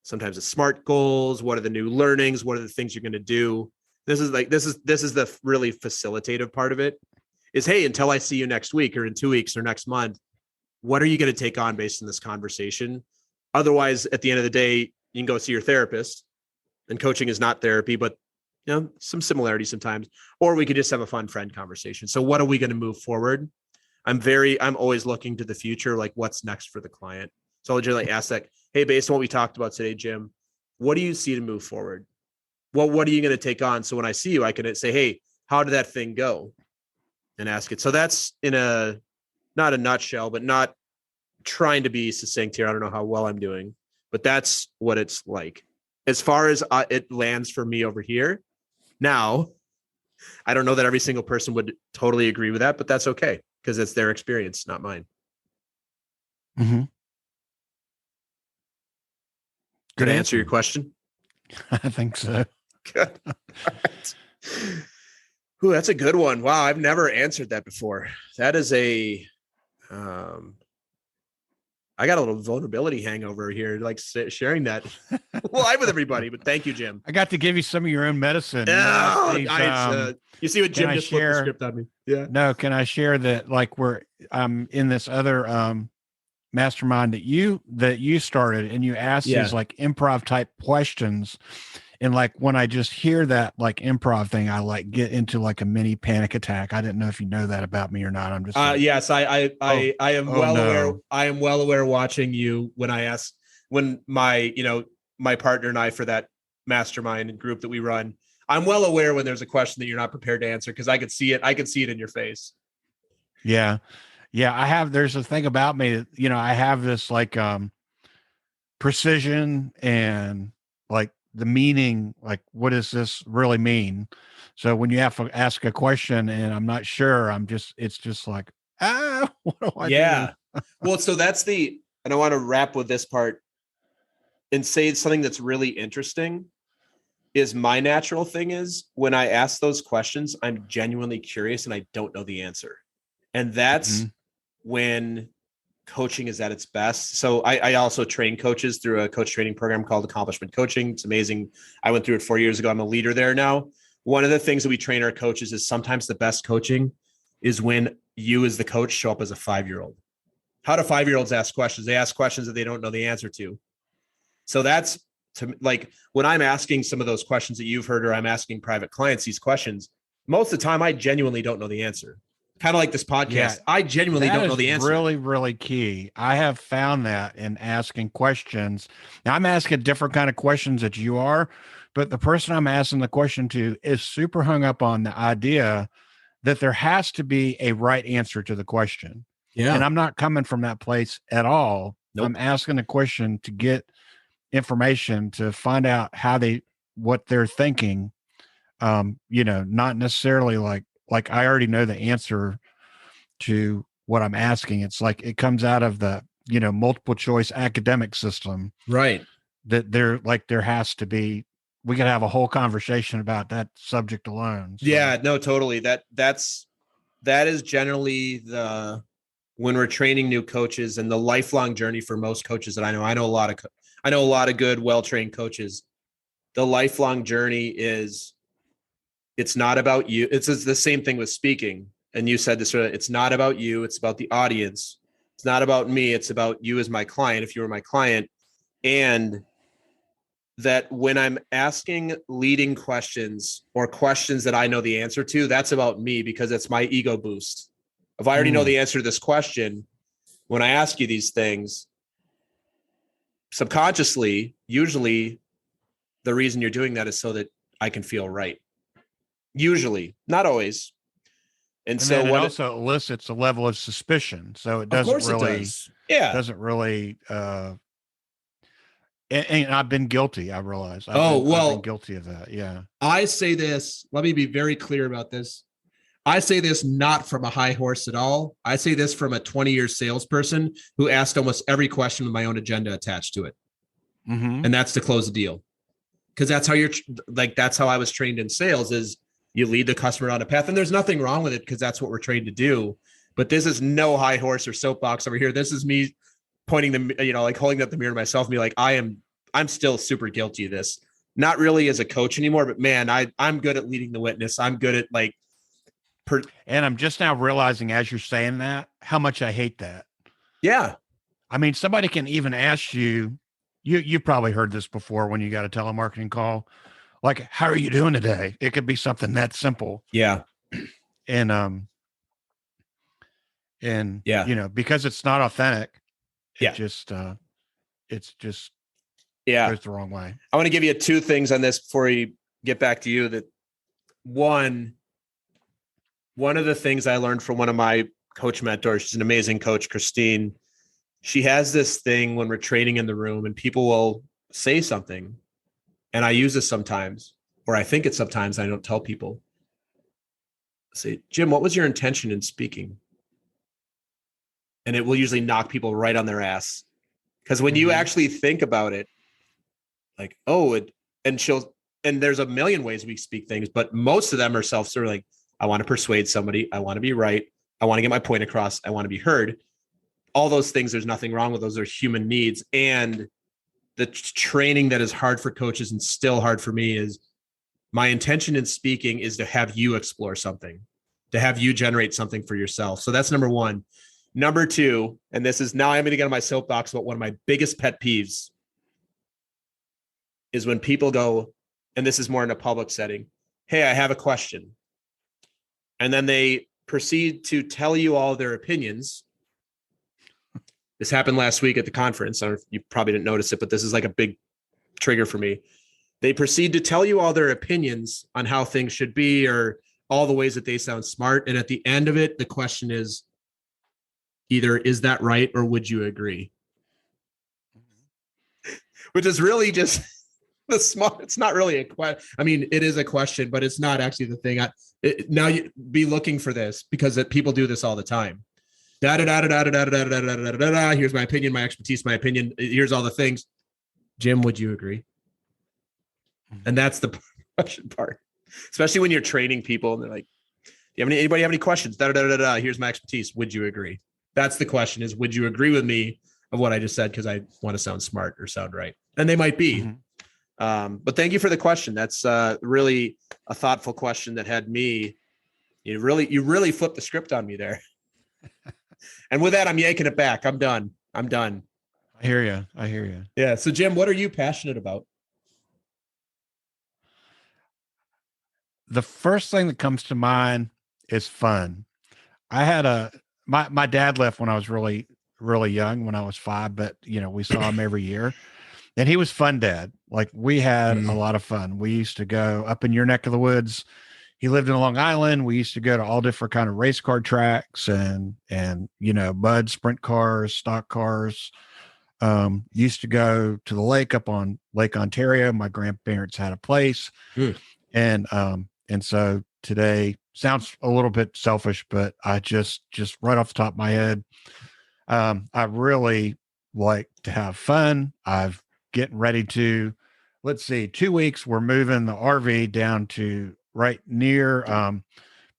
sometimes the SMART goals. What are the new learnings? What are the things you're going to do? This is the really facilitative part of it is, hey, until I see you next week or in 2 weeks or next month, what are you going to take on based on this conversation? Otherwise, at the end of the day, you can go see your therapist, and coaching is not therapy, but some similarities sometimes, or we could just have a fun friend conversation. So what are we going to move forward? I'm always looking to the future, like what's next for the client. So I'll generally ask that, hey, based on what we talked about today, Jim, what do you see to move forward? Well, what are you going to take on? So when I see you, I can say, hey, how did that thing go? And ask it. So that's not a nutshell, but not trying to be succinct here. I don't know how well I'm doing, but that's what it's like. As far as it lands for me over here. Now, I don't know that every single person would totally agree with that, but that's okay because it's their experience, not mine. Good answer your question? I think so. Good. Right. Ooh, that's a good one. Wow, I've never answered that before. That is I got a little vulnerability hangover here, like sharing that live with everybody. But thank you, Jim. I got to give you some of your own medicine. You see what Can Jim I just flipped the share? script on me? Yeah. No, can I share that like I'm in this other mastermind that you started and you ask Yeah. these like improv type questions. And like when I just hear that like improv thing, I like get into like a mini panic attack. I didn't know if you know that about me or not. I'm just like, Yes, oh, I am oh well aware. no. I am well aware watching you when my, my partner and I for that mastermind group that we run, I'm well aware when there's a question that you're not prepared to answer because I could see it. I could see it in your face. Yeah. Yeah. There's a thing about me that, I have this like, precision and like the meaning, like what does this really mean? So when you have to ask a question and I'm not sure, it's just like, what do I do? Yeah. Well, so and I want to wrap with this part and say something that's really interesting is my natural thing is when I ask those questions, I'm genuinely curious and I don't know the answer. And that's when coaching is at its best. So I also train coaches through a coach training program called Accomplishment Coaching. It's amazing. I went through it 4 years ago. I'm a leader there now. One of the things that we train our coaches is sometimes the best coaching is when you as the coach show up as a 5-year-old. How do 5-year-olds ask questions? They ask questions that they don't know the answer to. So that's like when I'm asking some of those questions that you've heard, or I'm asking private clients these questions, most of the time I genuinely don't know the answer. Kind of like this podcast. Yeah, I genuinely don't know the answer. Really, really key. I have found that in asking questions. Now I'm asking different kind of questions that you are, but the person I'm asking the question to is super hung up on the idea that there has to be a right answer to the question. Yeah. And I'm not coming from that place at all. Nope. I'm asking a question to get information to find out what they're thinking. Not necessarily like I already know the answer to what I'm asking. It's like it comes out of the, multiple choice academic system. Right. That there has to be, we could have a whole conversation about that subject alone. So. Yeah, no, totally. That is generally when we're training new coaches and the lifelong journey for most coaches that I know. I know a lot of good, well-trained coaches. The lifelong journey is it's not about you. It's the same thing with speaking. And you said this, it's not about you. It's about the audience. It's not about me. It's about you as my client. If you were my client, and that when I'm asking leading questions or questions that I know the answer to, that's about me because it's my ego boost. If I already know the answer to this question, when I ask you these things, subconsciously, usually the reason you're doing that is so that I can feel right. Usually, not always. And so it also elicits a level of suspicion. So it doesn't really, doesn't really, and I've been guilty. I realize. I've been guilty of that. Yeah. I say this. Let me be very clear about this. I say this not from a high horse at all. I say this from a 20-year salesperson who asked almost every question with my own agenda attached to it. Mm-hmm. And that's to close a deal. Because that's how that's how I was trained in sales is you lead the customer on a path. And there's nothing wrong with it because that's what we're trained to do. But this is no high horse or soapbox over here. This is me pointing them, like holding up the mirror to myself and be like, I'm still super guilty of this. Not really as a coach anymore, but man, I'm good at leading the witness. I'm good at and I'm just now realizing as you're saying that, how much I hate that. Yeah. I mean, somebody can even ask you probably heard this before when you got a telemarketing call, like, how are you doing today? It could be something that simple. Yeah. And yeah, because it's not authentic, it's just goes the wrong way. I want to give you 2 things on this before we get back to you. That one of the things I learned from one of my coach mentors, she's an amazing coach, Christine. She has this thing when we're training in the room and people will say something. And I use this sometimes, or I think it's sometimes I don't tell people. Say, Jim, what was your intention in speaking? And it will usually knock people right on their ass. Because when you actually think about it, like, and there's a million ways we speak things, but most of them are sort of like, I want to persuade somebody. I want to be right. I want to get my point across. I want to be heard. All those things, there's nothing wrong with those. Are human needs. And the training that is hard for coaches and still hard for me is My intention in speaking is to have you explore something, to have you generate something for yourself. So that's number one. Number two, and this is now I'm going to get on my soapbox about one of my biggest pet peeves is when people go, and this is more in a public setting, hey, I have a question. And then they proceed to tell you all their opinions. This happened last week at the conference. I don't know if you probably didn't notice it, but this is like a big trigger for me. They proceed to tell you all their opinions on how things should be or all the ways that they sound smart. And at the end of it, the question is either, is that right? Or would you agree? Which is really just the smart. It's not really a question. I mean, it is a question, but it's not actually the thing. Now you be looking for this because people do this all the time. Here's my opinion, my expertise, my opinion. Here's all the things. Jim, would you agree? And that's the question part, especially when you're training people and they're like, anybody have any questions? Here's my expertise. Would you agree? That's the question is, would you agree with me of what I just said? Because I want to sound smart or sound right. And they might be. But thank you for the question. That's really a thoughtful question that had me, you really flipped the script on me there. And with that, I'm yanking it back. I'm done. I hear you. Yeah. So Jim, what are you passionate about? The first thing that comes to mind is fun. I had my dad left when I was really, really young, when I was 5, but we saw him every year and he was fun dad. Like we had a lot of fun. We used to go up in your neck of the woods. He lived in Long Island. We used to go to all different kind of race car tracks and mud, sprint cars, stock cars. Used to go to the lake up on Lake Ontario. My grandparents had a place. And so today sounds a little bit selfish, but I just right off the top of my head, I really like to have fun. I've getting ready to, 2 weeks, we're moving the RV down to right near,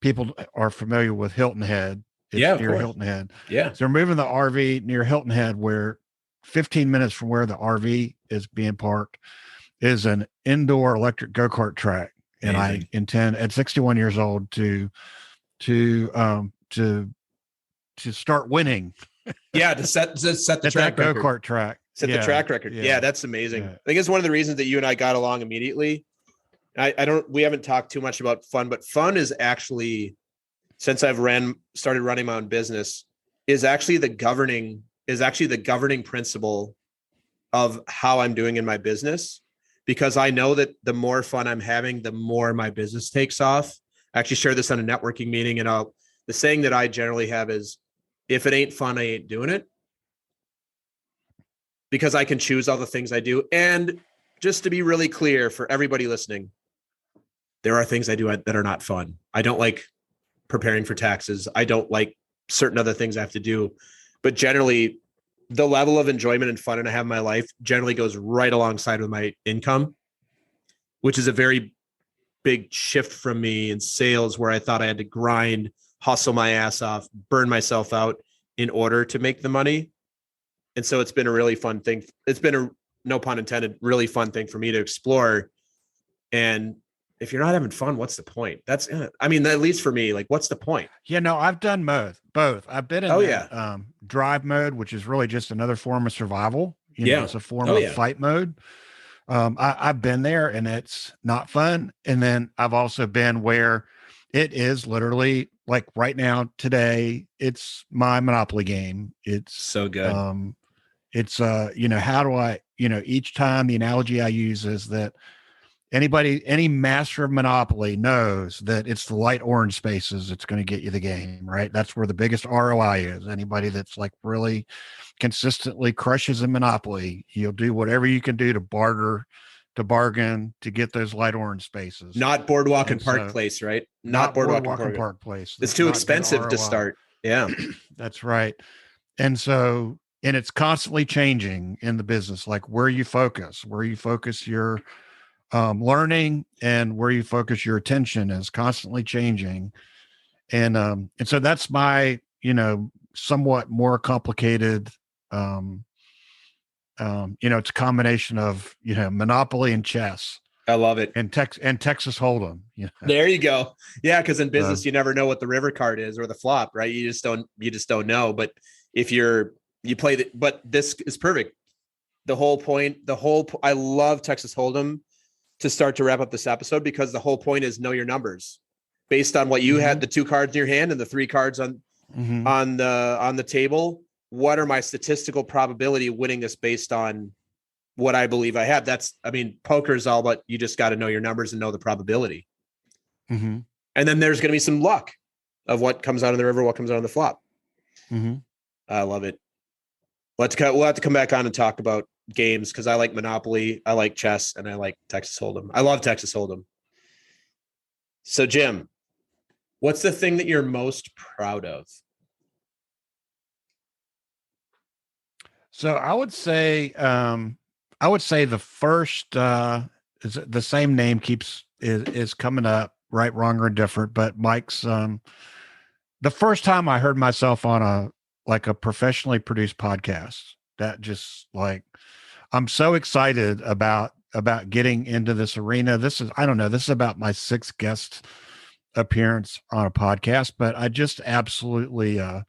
people are familiar with Hilton Head. It's near Hilton Head. Yeah. So we're moving the RV near Hilton Head, where 15 minutes from where the RV is being parked is an indoor electric go-kart track. And I intend at 61 years old to start winning. Yeah, to set the track record. Go-kart track. Set the track record. Yeah, that's amazing. Yeah. I think it's one of the reasons that you and I got along immediately. We haven't talked too much about fun, but fun is actually, since I've started running my own business, is actually the governing principle of how I'm doing in my business. Because I know that the more fun I'm having, the more my business takes off. I actually shared this on a networking meeting, and the saying that I generally have is, if it ain't fun, I ain't doing it. Because I can choose all the things I do. And just to be really clear for everybody listening, there are things I do that are not fun. I don't like preparing for taxes. I don't like certain other things I have to do. But generally, the level of enjoyment and fun I have in my life generally goes right alongside with my income, which is a very big shift from me in sales, where I thought I had to grind, hustle my ass off, burn myself out in order to make the money. And so it's been a really fun thing. It's been a, no pun intended, really fun thing for me to explore. And if you're not having fun, what's the point? At least for me, like, what's the point? I've done both. I've been in drive mode, which is really just another form of survival. It's a form of fight mode. I've been there and it's not fun. And then I've also been where it is literally like right now, today, it's my Monopoly game. It's so good. How do I, each time the analogy I use is that any master of Monopoly knows that it's the light orange spaces that's going to get you the game, right? That's where the biggest ROI is. Anybody that's like really consistently crushes in Monopoly, you'll do whatever you can do to barter, to bargain, to get those light orange spaces. Not Boardwalk and Park Place, right? Not Boardwalk and Park Place. It's too expensive to start. Yeah. That's right. And it's constantly changing in the business, like where you focus your learning and where you focus your attention is constantly changing. And so that's my, somewhat more complicated, it's a combination of, Monopoly and chess. I love it. and Texas Hold'em. You know? There you go. Yeah, because in business you never know what the river card is or the flop, right? You just don't know. But if you play the, but this is perfect. I love Texas Hold'em to start to wrap up this episode, because the whole point is know your numbers based on what you had, the 2 cards in your hand and the 3 cards on the table. What are my statistical probability of winning this based on what I believe I have? Poker is all about, you just got to know your numbers and know the probability. Mm-hmm. And then there's going to be some luck of what comes out of the river, what comes out of the flop. Mm-hmm. I love it. We'll have to come back on and talk about games, because I like Monopoly, I like chess, and I like Texas Hold'em. I love Texas Hold'em. So, Jim, what's the thing that you're most proud of? So I would say the first is the same name is coming up, right, wrong, or different. But Mike's the first time I heard myself on a professionally produced podcast, that just like, I'm so excited about getting into this arena. This is about my 6th guest appearance on a podcast, but I just absolutely love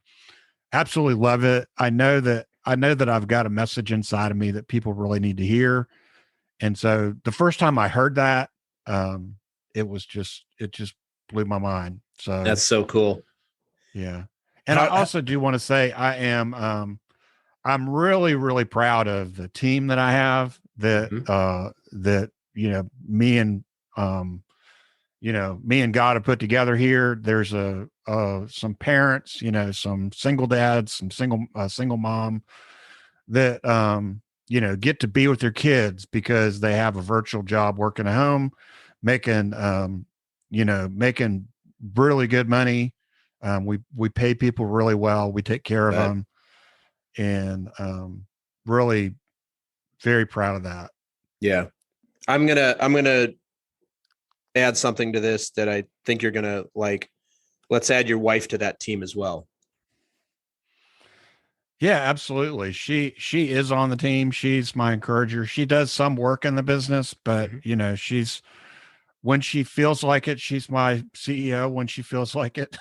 it. I know that I've got a message inside of me that people really need to hear. And so the first time I heard that, it just blew my mind. So That's so cool. Yeah. And I also do want to say I'm really, really proud of the team that I have, that me and God have put together here. There's some parents, some single dads, some single mom that get to be with their kids because they have a virtual job working at home, making really good money. We pay people really well. We take care of them, and really very proud of that. Yeah. I'm going to add something to this that I think you're going to like. Let's add your wife to that team as well. Yeah, absolutely. She is on the team. She's my encourager. She does some work in the business, but she's, when she feels like it, she's my CEO when she feels like it.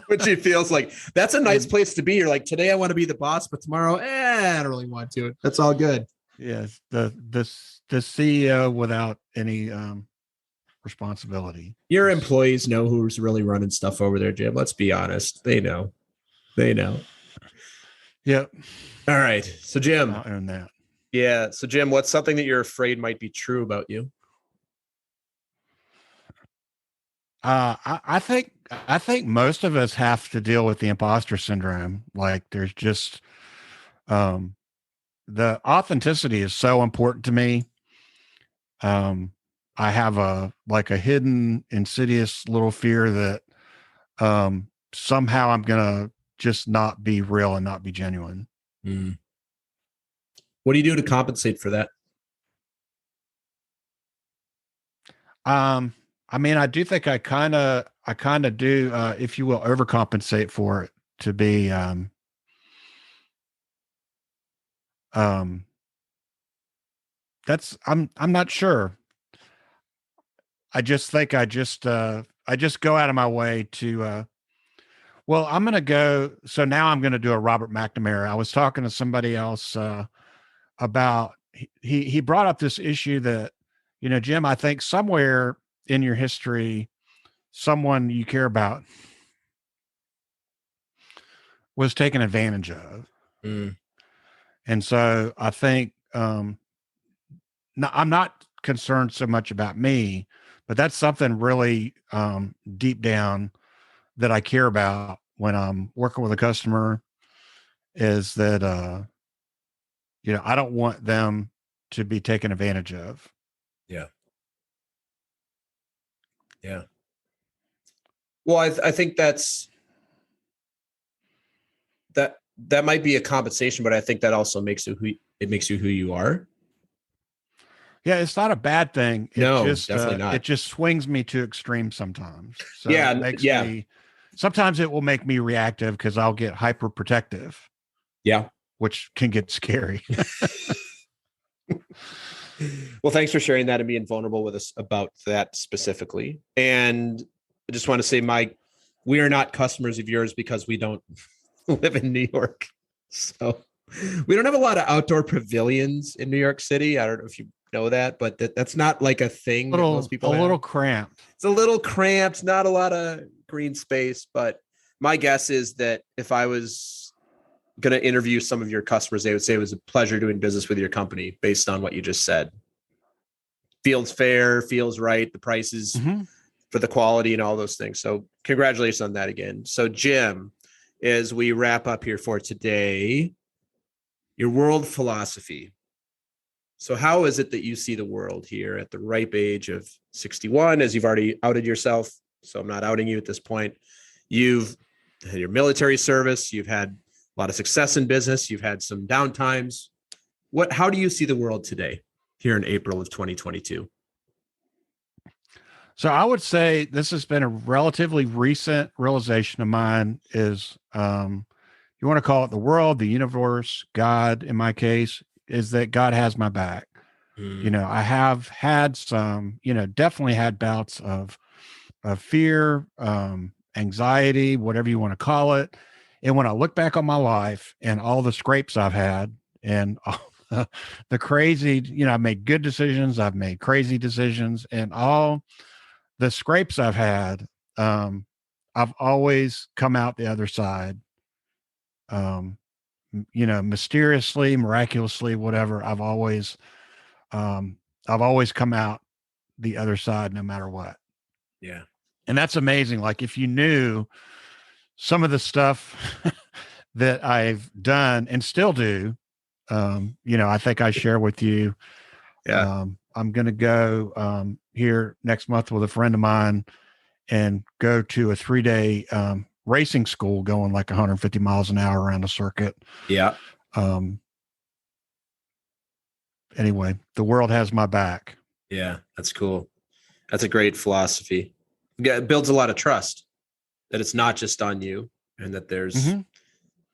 When she feels like, that's a nice place to be. You're like, today I want to be the boss, but tomorrow, I don't really want to. That's all good. Yes. The CEO without any responsibility. Your employees know who's really running stuff over there, Jim. Let's be honest. They know. Yep. All right. So Jim. I'll earn that. Yeah. So Jim, what's something that you're afraid might be true about you? I think most of us have to deal with the imposter syndrome. Like, there's just the authenticity is so important to me. I have a hidden, insidious little fear that somehow I'm gonna just not be real and not be genuine. What do you do to compensate for that? I do think I kind of do, if you will, overcompensate for it to be, I'm not sure. I just think I just go out of my way to, I'm going to go. So now I'm going to do a Robert McNamara. I was talking to somebody else, about, he brought up this issue that, Jim, I think somewhere in your history, someone you care about was taken advantage of. And so I think, I'm not concerned so much about me, but that's something really deep down that I care about when I'm working with a customer, is that, I don't want them to be taken advantage of. Yeah. Well, I think that might be a compensation, but I think that also makes you who you are. Yeah, it's not a bad thing. Definitely not. It just swings me to extreme sometimes. So yeah, it makes sometimes it will make me reactive because I'll get hyper protective. Yeah, which can get scary. Well, thanks for sharing that and being vulnerable with us about that specifically. And I just want to say, we are not customers of yours because we don't live in New York. So we don't have a lot of outdoor pavilions in New York City. I don't know if you know that, but that's not like a thing that most people have. Little cramped. It's a little cramped, not a lot of green space. But my guess is that if I was going to interview some of your customers, they would say it was a pleasure doing business with your company based on what you just said. Feels fair, feels right. The prices for the quality and all those things. So congratulations on that again. So Jim, as we wrap up here for today, your world philosophy. So how is it that you see the world here at the ripe age of 61, as you've already outed yourself? So I'm not outing you at this point. You've had your military service. You've had a lot of success in business. You've had some downtimes. How do you see the world today here in April of 2022? So I would say this has been a relatively recent realization of mine is, you want to call it the world, the universe, God, in my case, is that God has my back. You know, I have had some, definitely had bouts of fear, anxiety, whatever you want to call it. And when I look back on my life and all the scrapes I've had and all the crazy, I've made good decisions, I've made crazy decisions, and all the scrapes I've had, I've always come out the other side. Mysteriously, miraculously, whatever. I've always come out the other side no matter what. Yeah. And that's amazing. Like if you knew some of the stuff that I've done and still do, I think I share with you. Yeah. I'm going to go here next month with a friend of mine and go to a 3-day racing school going like 150 miles an hour around the circuit. Yeah. Anyway, the world has my back. Yeah, that's cool. That's a great philosophy. It builds a lot of trust that it's not just on you and that there's,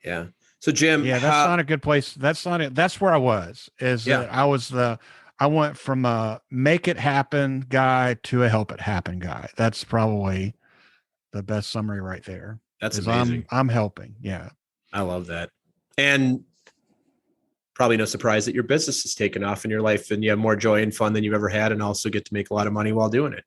yeah. So Jim, yeah, that's not a good place. That's not it. That's where I was that I went from a make it happen guy to a help it happen guy. That's probably the best summary right there. That's amazing. I'm helping. Yeah. I love that. And probably no surprise that your business has taken off in your life and you have more joy and fun than you've ever had and also get to make a lot of money while doing it.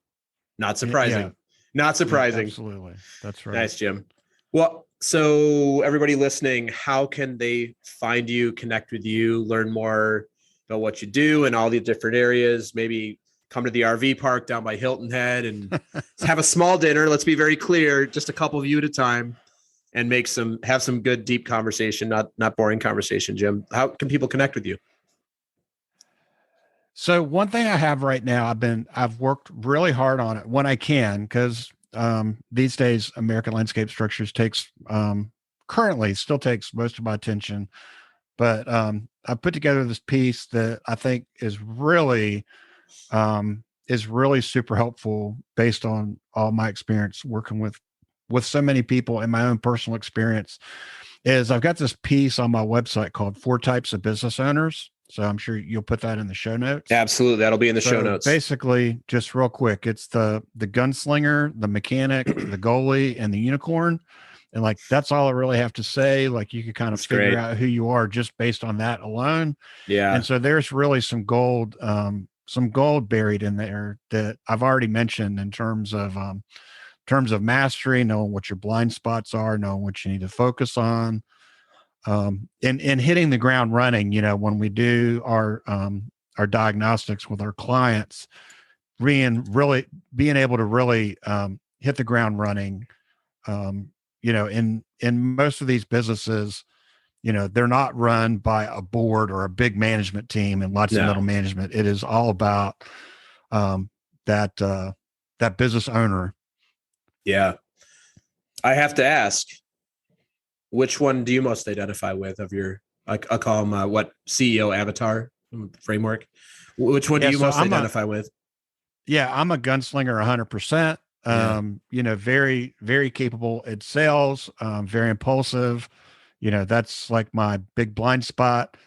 Not surprising. Yeah. Not surprising. Yeah, absolutely. That's right. Nice, Jim. Well, so everybody listening, how can they find you, connect with you, learn more about what you do and all the different areas? Maybe come to the RV park down by Hilton Head and have a small dinner. Let's be very clear, just a couple of you at a time, and have some good, deep conversation, not boring conversation. Jim, how can people connect with you? So one thing I have right now, I've worked really hard on it when I can, because these days American Landscape Structures currently still takes most of my attention. But I put together this piece that I think is really super helpful based on all my experience working with so many people and my own personal experience. Is I've got this piece on my website called 4 Types of Business Owners. So I'm sure you'll put that in the show notes. Absolutely. That'll be in the show notes. Basically, just real quick, it's the gunslinger, the mechanic, the goalie, and the unicorn. And like, that's all I really have to say. Like you can kind of figure out who you are just based on that alone. Yeah. And so there's really some gold buried in there that I've already mentioned in terms of mastery, knowing what your blind spots are, knowing what you need to focus on. And hitting the ground running, when we do our diagnostics with our clients, being able to really hit the ground running. In most of these businesses, they're not run by a board or a big management team and lots of middle management. It is all about that business owner. Yeah. I have to ask, which one do you most identify with of your, I call them what CEO avatar framework? Which one do you most identify with? Yeah, I'm a gunslinger 100%. Very, very capable at sales, very impulsive. That's like my big blind spot.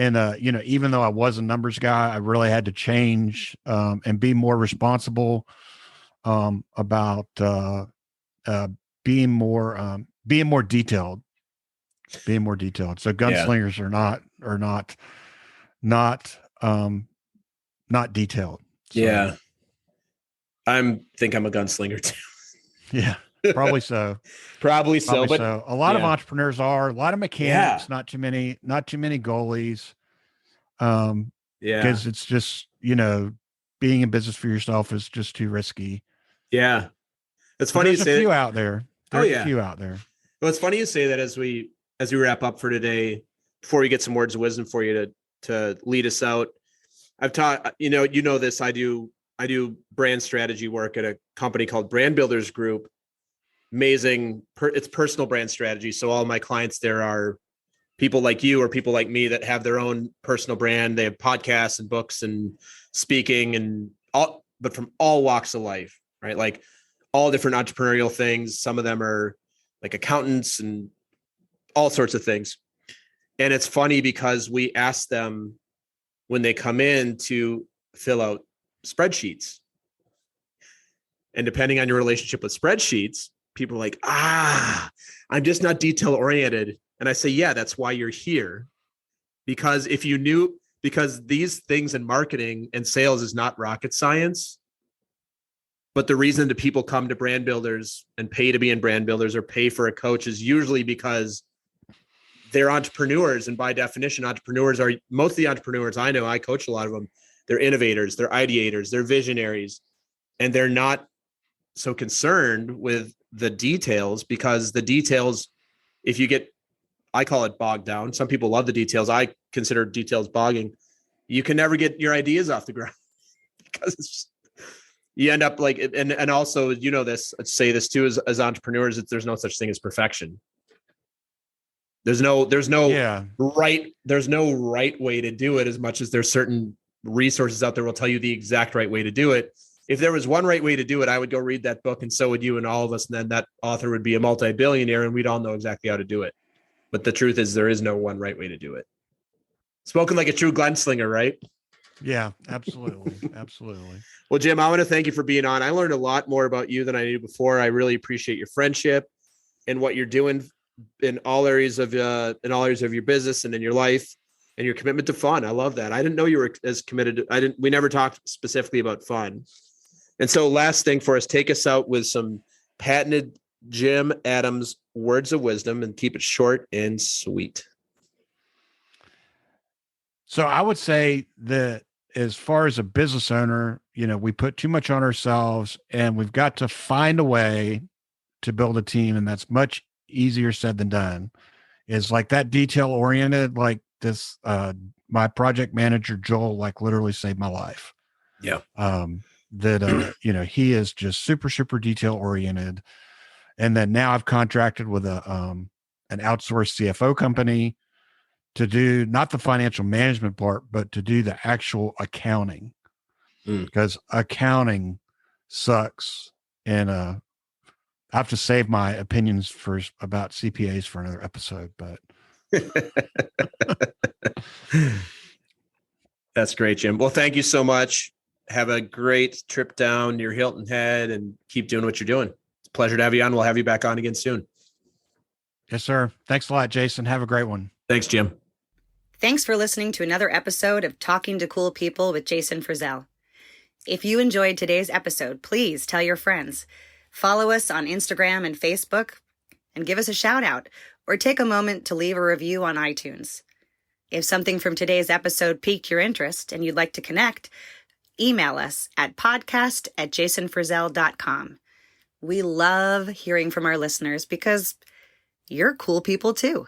And, even though I was a numbers guy, I really had to change and be more responsible about being more detailed, So gunslingers are not detailed. So, Yeah. Think I'm a gunslinger too. Yeah, probably so. Probably so. But so. A lot of entrepreneurs are, a lot of mechanics, Yeah. not too many goalies. Yeah. Because it's just, being in business for yourself is just too risky. Yeah. It's But funny you there's say a few that. out there. Oh, There's yeah. a few out there. Well, it's funny you say that as we wrap up for today, before we get some words of wisdom for you to lead us out. I've taught, this, I do brand strategy work at a company called Brand Builders Group. Amazing. It's personal brand strategy. So all my clients there are people like you or people like me that have their own personal brand. They have podcasts and books and speaking and all, but from all walks of life, right? Like all different entrepreneurial things. Some of them are like accountants and all sorts of things. And it's funny because we ask them when they come in to fill out spreadsheets. And depending on your relationship with spreadsheets, people are like, I'm just not detail oriented. And I say, yeah, that's why you're here. Because because these things in marketing and sales is not rocket science. But the reason that people come to brand builders and pay to be in brand builders or pay for a coach is usually because they're entrepreneurs. And by definition, most of the entrepreneurs I know, I coach a lot of them. They're innovators, they're ideators, they're visionaries, and they're not so concerned with the details because the details, I call it bogged down. Some people love the details. I consider details bogging. You can never get your ideas off the ground because you end up like, and also, this, I'd say this too, as entrepreneurs, there's no such thing as perfection. There's no right way to do it, as much as there's certain resources out there will tell you the exact right way to do it. If there was one right way to do it, I would go read that book, and so would you and all of us. And then that author would be a multi-billionaire and we'd all know exactly how to do it. But the truth is there is no one right way to do it. Spoken like a true gunslinger, right? Yeah, absolutely. Absolutely. Well, Jim, I want to thank you for being on. I learned a lot more about you than I knew before. I really appreciate your friendship and what you're doing in all areas of your business and in your life and your commitment to fun. I love that. I didn't know you were as committed. We never talked specifically about fun. And so last thing for us, take us out with some patented Jim Adams words of wisdom and keep it short and sweet. So I would say that as far as a business owner, we put too much on ourselves and we've got to find a way to build a team. And that's much easier said than done. Is like that detail oriented, like this, my project manager, Joel, like literally saved my life. Yeah. He is just super, super detail oriented. And then now I've contracted with an outsourced CFO company to do not the financial management part, but to do the actual accounting, because accounting sucks. And I have to save my opinions about CPAs for another episode, but that's great, Jim. Well, thank you so much. Have a great trip down near Hilton Head and keep doing what you're doing. It's a pleasure to have you on. We'll have you back on again soon. Yes, sir. Thanks a lot, Jason. Have a great one. Thanks, Jim. Thanks for listening to another episode of Talking to Cool People with Jason Frizzell. If you enjoyed today's episode, please tell your friends. Follow us on Instagram and Facebook and give us a shout out or take a moment to leave a review on iTunes. If something from today's episode piqued your interest and you'd like to connect, email us at podcast@jasonfrizzell.com. We love hearing from our listeners because you're cool people too.